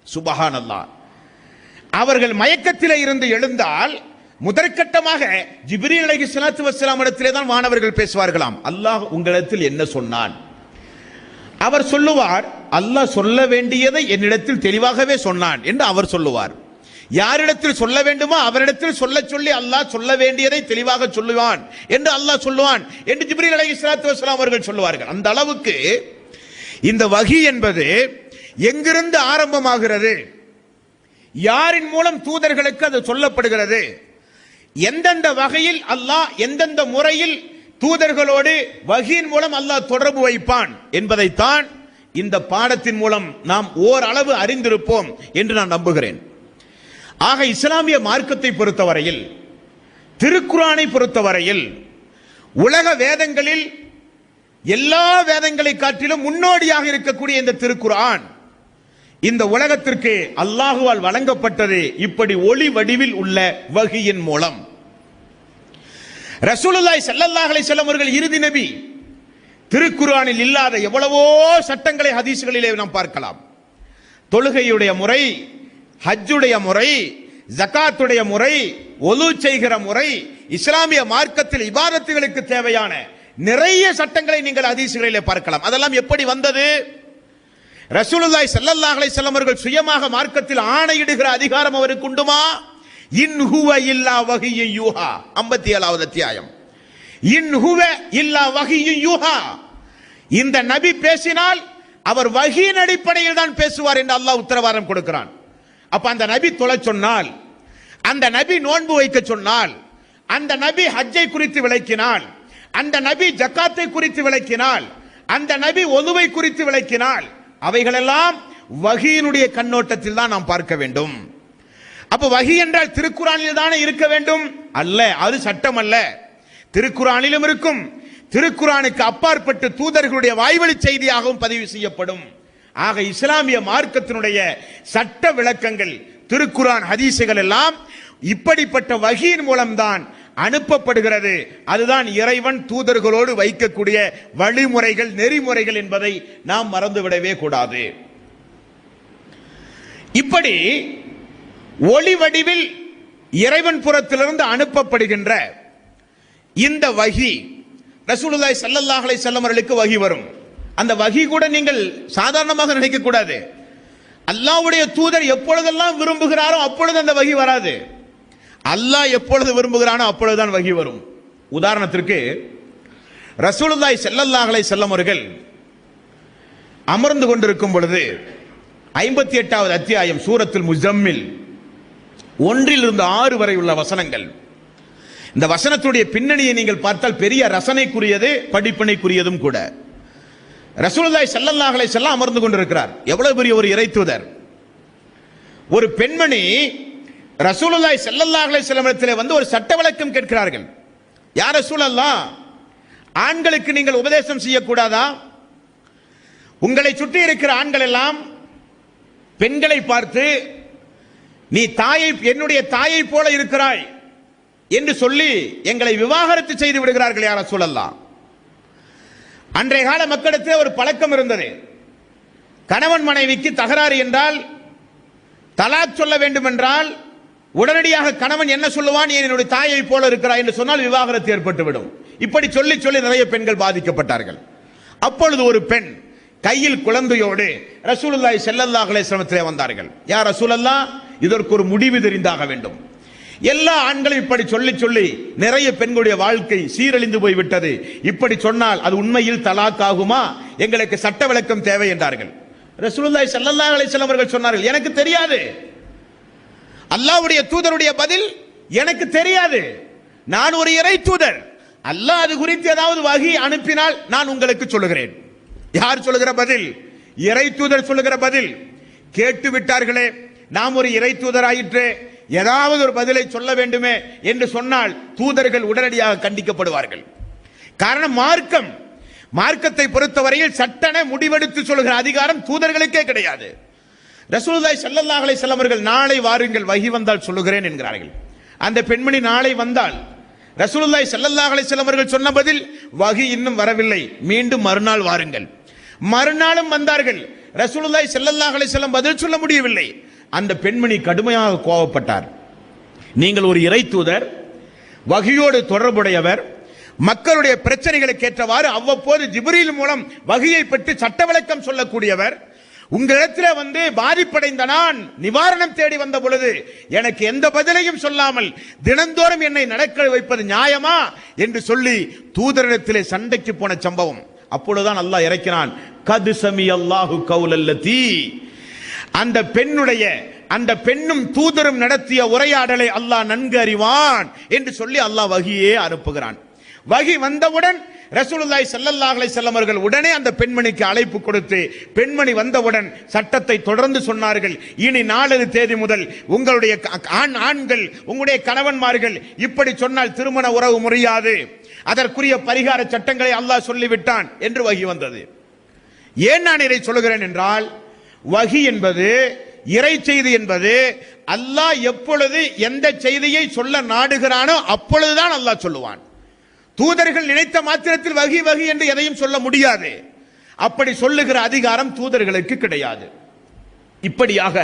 Speaker 1: சுபஹானல்லாஹ். அவர்கள் மயக்கத்திலே இருந்து எழுந்தால் முதற்கட்டமாக ஜிப்ரீல் அலைஹிஸ்ஸலாத்து வஸ்ஸலாம் இடத்திலே தான் வானவர்கள் பேசுவார்களாம். அல்லாஹ் உங்களிடத்தில் என்ன சொன்னான்? அவர் சொல்லுவார், அல்லாஹ் சொல்ல வேண்டியதை என்னிடத்தில் தெளிவாகவே சொன்னான் என்று அவர் சொல்லுவார். யாரிடத்தில் சொல்ல வேண்டுமோ அவரிடத்தில் சொல்லி அல்லாஹ் சொல்ல வேண்டியதை தெளிவாக சொல்லுவான் என்று அல்லாஹ் சொல்லுவான் என்று ஜிப்ரீல் அலைஹிஸ்ஸலாத்து வஸ்ஸலாம் அவர்கள் சொல்லுவார்கள். அந்த அளவுக்கு இந்த வஹி என்பது எங்கிருந்து ஆரம்பமாகிறது, யாரின் மூலம் தூதர்களுக்கு அது சொல்லப்படுகிறது, எந்தெந்த வகையில் அல்லாஹ் எந்தெந்த முறையில் தூதர்களோடு வஹியின் மூலம் அல்லாஹ் தொடர்பு வைப்பான் என்பதைத்தான் இந்த பாடத்தின் மூலம் நாம் ஓரளவு அறிந்திருப்போம் என்று நான் நம்புகிறேன். ஆக இஸ்லாமிய மார்க்கத்தை பொறுத்தவரையில், திருக்குர்ஆனை பொறுத்தவரையில் உலக வேதங்களில் எல்லா வேதங்களை காட்டிலும் முன்னோடியாக இருக்கக்கூடிய இந்த திருக்குர்ஆன் இந்த உலகத்திற்கு அல்லாஹுவால் வழங்கப்பட்டது இப்படி ஒளி வடிவில் உள்ள வஹியின் மூலம். ரசூலுல்லாஹி ஸல்லல்லாஹு அலைஹி வஸல்லம் அவர்கள் இறுதி நபி. திருக்குர்ஆனில் இல்லாத எவ்வளவோ சட்டங்களை ஹதீஸ்களிலே நாம் பார்க்கலாம். தொழுகையுடைய முறை, ஹஜ்ஜுடைய முறை, ஜகாத்துடைய முறை, ஒலு செய்கிற முறை, இஸ்லாமிய மார்க்கத்தில் இபாதத்துகளுக்கு தேவையான நிறைய சட்டங்களை நீங்கள் ஹதீஸ்களிலே பார்க்கலாம். அதெல்லாம் எப்படி வந்தது? ரசூலுல்லாஹி ஸல்லல்லாஹு அலைஹி வஸல்லம் அவர்கள் சுயமாக மார்க்கத்தில் ஆணையிடுகிற அதிகாரம் அவருக்கு உண்டுமா? இன் ஹுவ இல்லா வஹியு யூஹா. 57வது அத்தியாயம். இன் ஹுவ இல்லா வஹியு யூஹா. இந்த நபி பேசினால் அவர் வஹியின் அடிப்படையில் தான் பேசுவார் என்று அல்லாஹ் உத்தரவாதம் கொடுக்கிறான். அப்ப அந்த நபி தொழ சொன்னால், அந்த நபி நோன்பு வைக்க சொன்னால், அந்த நபி ஹஜ்ஜை குறித்து விளக்கினால், அந்த நபி ஜகாத்தை குறித்து விளக்கினால், அந்த நபி ஒதுவை குறித்து விளக்கினால், அவைகளெல்லாம் வஹியினுடைய கண்ணோட்டத்தில் தான் நாம் பார்க்க வேண்டும். அப்ப வஹி என்றால் திருக்குர்ஆனில் தானே இருக்க வேண்டும்? அல்ல, அது சட்டம் அல்ல. திருக்குர்ஆனிலும் இருக்கும், திருக்குர்ஆனுக்கு அப்பாற்பட்டு தூதர்களுடைய வாய்வழி செய்தியாகவும் பதிவு செய்யப்படும். ஆக இஸ்லாமிய மார்க்கத்தினுடைய சட்ட விளக்கங்கள், திருக்குர்ஆன், ஹதீசுகள் எல்லாம் இப்படிப்பட்ட வஹியின் மூலம்தான் அனுப்பப்படுகிறது. அதுதான் இறைவன் தூதர்களோடு வைக்கக்கூடிய வழிமுறைகள், நெறிமுறைகள் என்பதை நாம் மறந்துவிடவே கூடாது. இப்படி ஒளி வடிவில் இறைவன் புறத்திலிருந்து அனுப்பப்படுகின்ற இந்த வஹி, ரசூலுல்லாஹி ஸல்லல்லாஹு அலைஹி வஸல்லம் அவர்களுக்கு வஹி வரும். அந்த வஹி கூட நீங்கள் சாதாரணமாக நினைக்க கூடாது. அல்லாஹ்வுடைய தூதர் எப்பொழுதெல்லாம் விரும்புகிறாரோ அப்பொழுது அந்த வஹி வராது. அல்லாஹ் எப்பொழுது விரும்புகிறானோ அப்பொழுதுதான் வஹி வரும். உதாரணத்திற்கு ரசூலுல்லாஹி ஸல்லல்லாஹு அலைஹி வஸல்லம் அவர்கள் அமர்ந்து கொண்டிருக்கும் பொழுது 58வது அத்தியாயம் சூரத்துல் முஸம்மில் 1 to 6 வரை உள்ள வசனங்கள். இந்த வசனத்துடைய பின்னணியை நீங்கள் பார்த்தால் பெரிய ரசனைக்குரியது, படிப்பினைக்குரியதும் கூட. ரசூலுல்லாஹி ஸல்லல்லாஹு அலைஹி வஸல்லம் அமர்ந்து கொண்டிருக்கிறார். எவ்வளவு பெரிய ஒரு இறை தூதர்! ஒரு பெண்மணி ரசூலுல்லாஹி ஸல்லல்லாஹு அலைஹி வஸல்லம் இடத்திலே வந்து ஒரு சட்ட விளக்கம் கேட்கிறார்கள். யா ரசூலல்லாஹ், ஆண்களுக்கு நீங்கள் உபதேசம் செய்யக்கூடாதா? உங்களை சுற்றி இருக்கிற ஆண்கள் எல்லாம் பெண்களை பார்த்து நீ என்னுடைய தாயை போல இருக்கிறாய் என்று சொல்லி எங்களை விவாகரத்து செய்து விடுகிறார்கள். யா ரசூலல்லாஹ், அன்றைய கால மக்களிடத்தில் ஒரு பழக்கம் இருந்தது. கணவன் மனைவிக்கு தகராறு என்றால், தலாக் சொல்ல வேண்டும் என்றால் உடனடியாக கணவன் என்ன சொல்லுவான்? என்னுடைய தாயை போல இருக்கிறாய் என்று சொன்னால் விவாகரத்து ஏற்பட்டுவிடும். இப்படி சொல்லி சொல்லி நிறைய பெண்கள் பாதிக்கப்பட்டார்கள். அப்பொழுது ஒரு பெண் கையில் குழந்தையோடு ரசூலுல்லாஹி ஸல்லல்லாஹு அலைஹி வஸல்லம் வந்தார்கள். யா ரசூலல்லாஹ், இதற்கு ஒரு முடிவு தெரிந்தாக வேண்டும். எல்லா ஆண்களும் இப்படி சொல்லி சொல்லி நிறைய பெண்களுடைய வாழ்க்கை சீரழிந்து போய்விட்டது. இப்படி சொன்னால் அது உண்மையில் தலாக் ஆகுமா? எங்களுக்கு சட்ட விளக்கம் தேவை என்றார்கள். ரசூலுல்லாஹி ஸல்லல்லாஹு அலைஹி வஸல்லம் அவர்கள் சொன்னார்கள், எனக்கு தெரியாது. அல்லாஹ்வுடைய தூதருடைய பதில், எனக்கு தெரியாது. நான் ஒரு இறை தூதர். அல்லாஹ் அது குறித்து ஏதாவது வஹி அனுப்பினால் நான் உங்களுக்கு சொல்லுகிறேன். யார் சொல்லுகிற பதில்? இறை தூதர் சொல்லுகிற பதில். கேட்டு விட்டார்களே, நாம் ஒரு இறை தூதர் ஆயிற்று, ஏதாவது ஒரு பதிலை சொல்ல வேண்டுமே என்று சொன்னால் தூதர்கள் உடனடியாக கண்டிக்கப்படுவார்கள். காரணம் மார்க்கத்தை பொறுத்தவரையில் சட்டன முடிவெடுத்து சொல்லுகிற அதிகாரம் தூதர்களுக்கே கிடையாது. ரசூலுல்லாஹி ஸல்லல்லாஹு அலைஹி வஸல்லம் அவர்கள், நாளை வாருங்கள், வஹி வந்தால் சொல்லுகிறேன் என்கிறார்கள். அந்த பெண்மணி நாளை வந்தால் ரசூலுல்லாஹி ஸல்லல்லாஹு அலைஹி வஸல்லம் அவர்கள் சொன்ன பதில், வஹி இன்னும் வரவில்லை, மீண்டும் மறுநாள் வாருங்கள். மறுநாளும் வந்தார்கள். ரசூலுல்லாஹி ஸல்லல்லாஹு அலைஹி வஸல்லம் பதில் சொல்ல முடியவில்லை. அந்த பெண்மணி கடுமையாக கோபப்பட்டார். நீங்கள் ஒரு இறை தூதர், வஹியோடு தொடர்புடையவர், மக்களுடைய பிரச்சனைகளுக்கு ஏற்றவாறு அவ்வப்போது ஜிப்ரீல் மூலம் வஹியை பெற்று சட்ட விளக்கம் சொல்லக்கூடியவர், உங்களிடத்தில் வந்து பாதிப்படைந்த நான் நிவாரணம் தேடி வந்த பொழுது எனக்கு எந்த பதிலையும் சொல்லாமல் தினந்தோறும் என்னை நடக்க வைப்பது நியாயமா என்று சொல்லி தூதரிடத்திலே சண்டைக்கு போன சம்பவம். அப்பொழுதுதான் அல்லாஹ் இறக்கினான், கது சமி அல்லாஹு கௌலல்லதி. அந்த பெண்ணும் தூதரும் நடத்திய உரையாடலை அல்லாஹ் நன்கு அறிவான் என்று சொல்லி அல்லாஹ் வஹியே அனுப்புகிறான். வஹி வந்தவுடன் ரசூலுல்லாஹி ஸல்லல்லாஹு அலைஹி வஸல்லம் அவர்கள் உடனே அந்த பெண்மணிக்கு அழைப்பு கொடுத்து, பெண்மணி வந்தவுடன் சட்டத்தை தொடர்ந்து சொன்னார்கள். இனி நாளது தேதி முதல் உங்களுடைய ஆண்கள், உங்களுடைய கணவன்மார்கள் இப்படி சொன்னால் திருமண உறவு முறியாது, அதற்குரிய பரிகார சட்டங்களை அல்லாஹ் சொல்லிவிட்டான் என்று வஹி வந்தது. ஏன் நான் இதை சொல்லுகிறேன் என்றால், வஹி என்பது, இறை செய்தி என்பது, அல்லாஹ் எப்பொழுது எந்த செய்தியை சொல்ல நாடுகிறானோ அப்பொழுதுதான் அல்லாஹ் சொல்லுவான். தூதர்கள் நினைத்த மாத்திரத்தில் வஹி வஹி என்று எதையும் சொல்ல முடியாது. அப்படி சொல்லுகிற அதிகாரம் தூதர்களுக்கு கிடையாது. இப்படியாக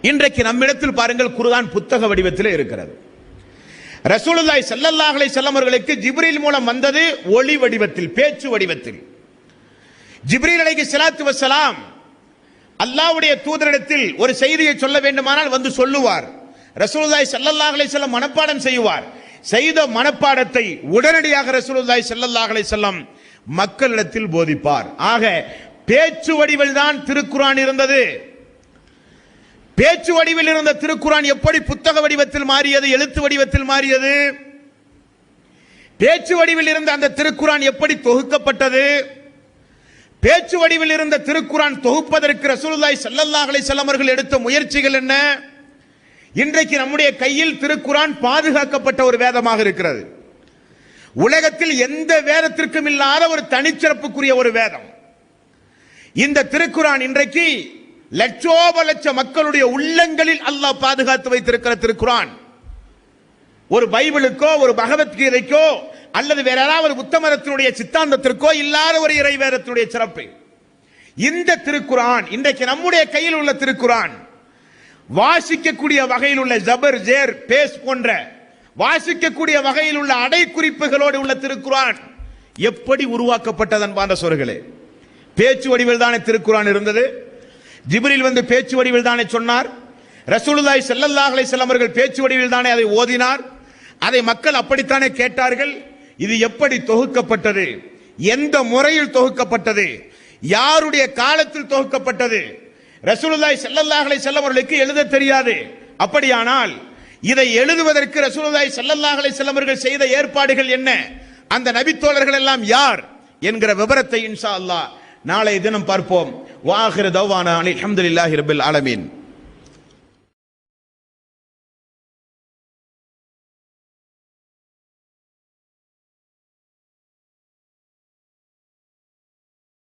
Speaker 1: இன்றைக்கு நம்மிடத்தில் பாருங்கள், குர்ஆன் புத்தக வடிவத்தில் இருக்கிறது. ரசூலுல்லாஹி ஸல்லல்லாஹு அலைஹி வஸல்லம் அவர்களுக்கு ஜிப்ரீல் மூலம் வந்தது ஒளி வடிவத்தில், பேச்சு வடிவத்தில். ஜிப்ரீல் அலைஹிஸ்ஸலாத்து வஸ்ஸலாம் அல்லாஹ்வுடைய தூதரிடத்தில் ஒரு செய்தியை சொல்ல வேண்டுமானால் வந்து சொல்லுவார். ரசூலுல்லாஹி ஸல்லல்லாஹு அலைஹி வஸல்லம் மனப்பாடம் செய்வார். செய்த மனப்பாடத்தை உடனடியாக ரசூலுல்லாஹி ஸல்லல்லாஹு அலைஹி வஸல்லம் மக்களிடத்தில் போதிப்பார். ஆக பேச்சு வடிவில் தான் திருக்குர்ஆன் இருந்தது. பேச்சு வடிவில் இருந்த திருக்குர்ஆன் எப்படி புத்தக வடிவத்தில் மாறியது, எழுத்து வடிவத்தில் மாறியது? பேச்சு வடிவில் இருந்த அந்த திருக்குர்ஆன் எப்படி தொகுக்கப்பட்டது? பேச்சு வடிவில் இருந்த திருக்குர்ஆன் தொகுப்பதற்கு ரசூலுல்லாஹி ஸல்லல்லாஹு அலைஹி வஸல்லம் அவர்கள் எடுத்த முயற்சிகள் என்ன? இன்றைக்கு நம்முடைய கையில் திருக்குர்ஆன் பாதுகாக்கப்பட்ட ஒரு வேதமாக இருக்கிறது. உலகத்தில் எந்த வேதத்திற்கும் இல்லாத ஒரு தனிச்சிறப்புக்குரிய ஒரு வேதம் இந்த திருக்குர்ஆன். இன்றைக்கு லட்சோப லட்ச மக்களுடைய உள்ளங்களில் அல்லாஹ் பாதுகாத்து வைத்திருக்கிற திருக்குர்ஆன். ஒரு பைபிளுக்கோ ஒரு பகவத்கீதைக்கோ அல்லது வேற ஏதாவது புத்த மதத்தினுடைய சித்தாந்தத்திற்கோ இல்லாத ஒரு இறை வேதத்தினுடைய சிறப்பு இந்த திருக்குர்ஆன். இன்றைக்கு நம்முடைய கையில் உள்ள திருக்குர்ஆன் வாசிக்கக்கூடிய வகையில் உள்ள ஜபர், ஜேர், பேஸ் போன்ற வாசிக்கக்கூடிய வகையில் உள்ள அடைக்குறிப்புகளோடு உள்ள திருக்குர்ஆன் எப்படி உருவாக்கப்பட்டது அன்பார்ந்த சகோதரர்களே? பேச்சு வடிவில் தானே திருக்குர்ஆன் இருந்தது. ஜிப்ரீல் வந்து பேச்சு வடிவில் தானே சொன்னார். ரசூலுல்லாஹி ஸல்லல்லாஹு அலைஹி வஸல்லம் அவர்கள் பேச்சு வடிவில் தானே அதை ஓதினார். அதை மக்கள் அப்படித்தானே கேட்டார்கள். இது எப்படி தொகுக்கப்பட்டது? எந்த முறையில் தொகுக்கப்பட்டது? யாருடைய காலத்தில் தொகுக்கப்பட்டது? ரசூலுல்லாஹி ஸல்லல்லாஹு அலைஹி வஸல்லம் அவர்களுக்கு எழுத தெரியாது. அப்படியானால் இதை எழுதுவதற்கு ரசூலுல்லாஹி ஸல்லல்லாஹு அலைஹி வஸல்லம் அவர்கள் செய்த ஏற்பாடுகள் என்ன? அந்த நபித்தோழர்கள் எல்லாம் யார் என்கிற விவரத்தை இன்ஷா அல்லாஹ் நாளை தினம் பார்ப்போம். வாஹிரு தவ்வானா அல்ஹம்துலில்லாஹி ரப்பில் ஆலமீன்.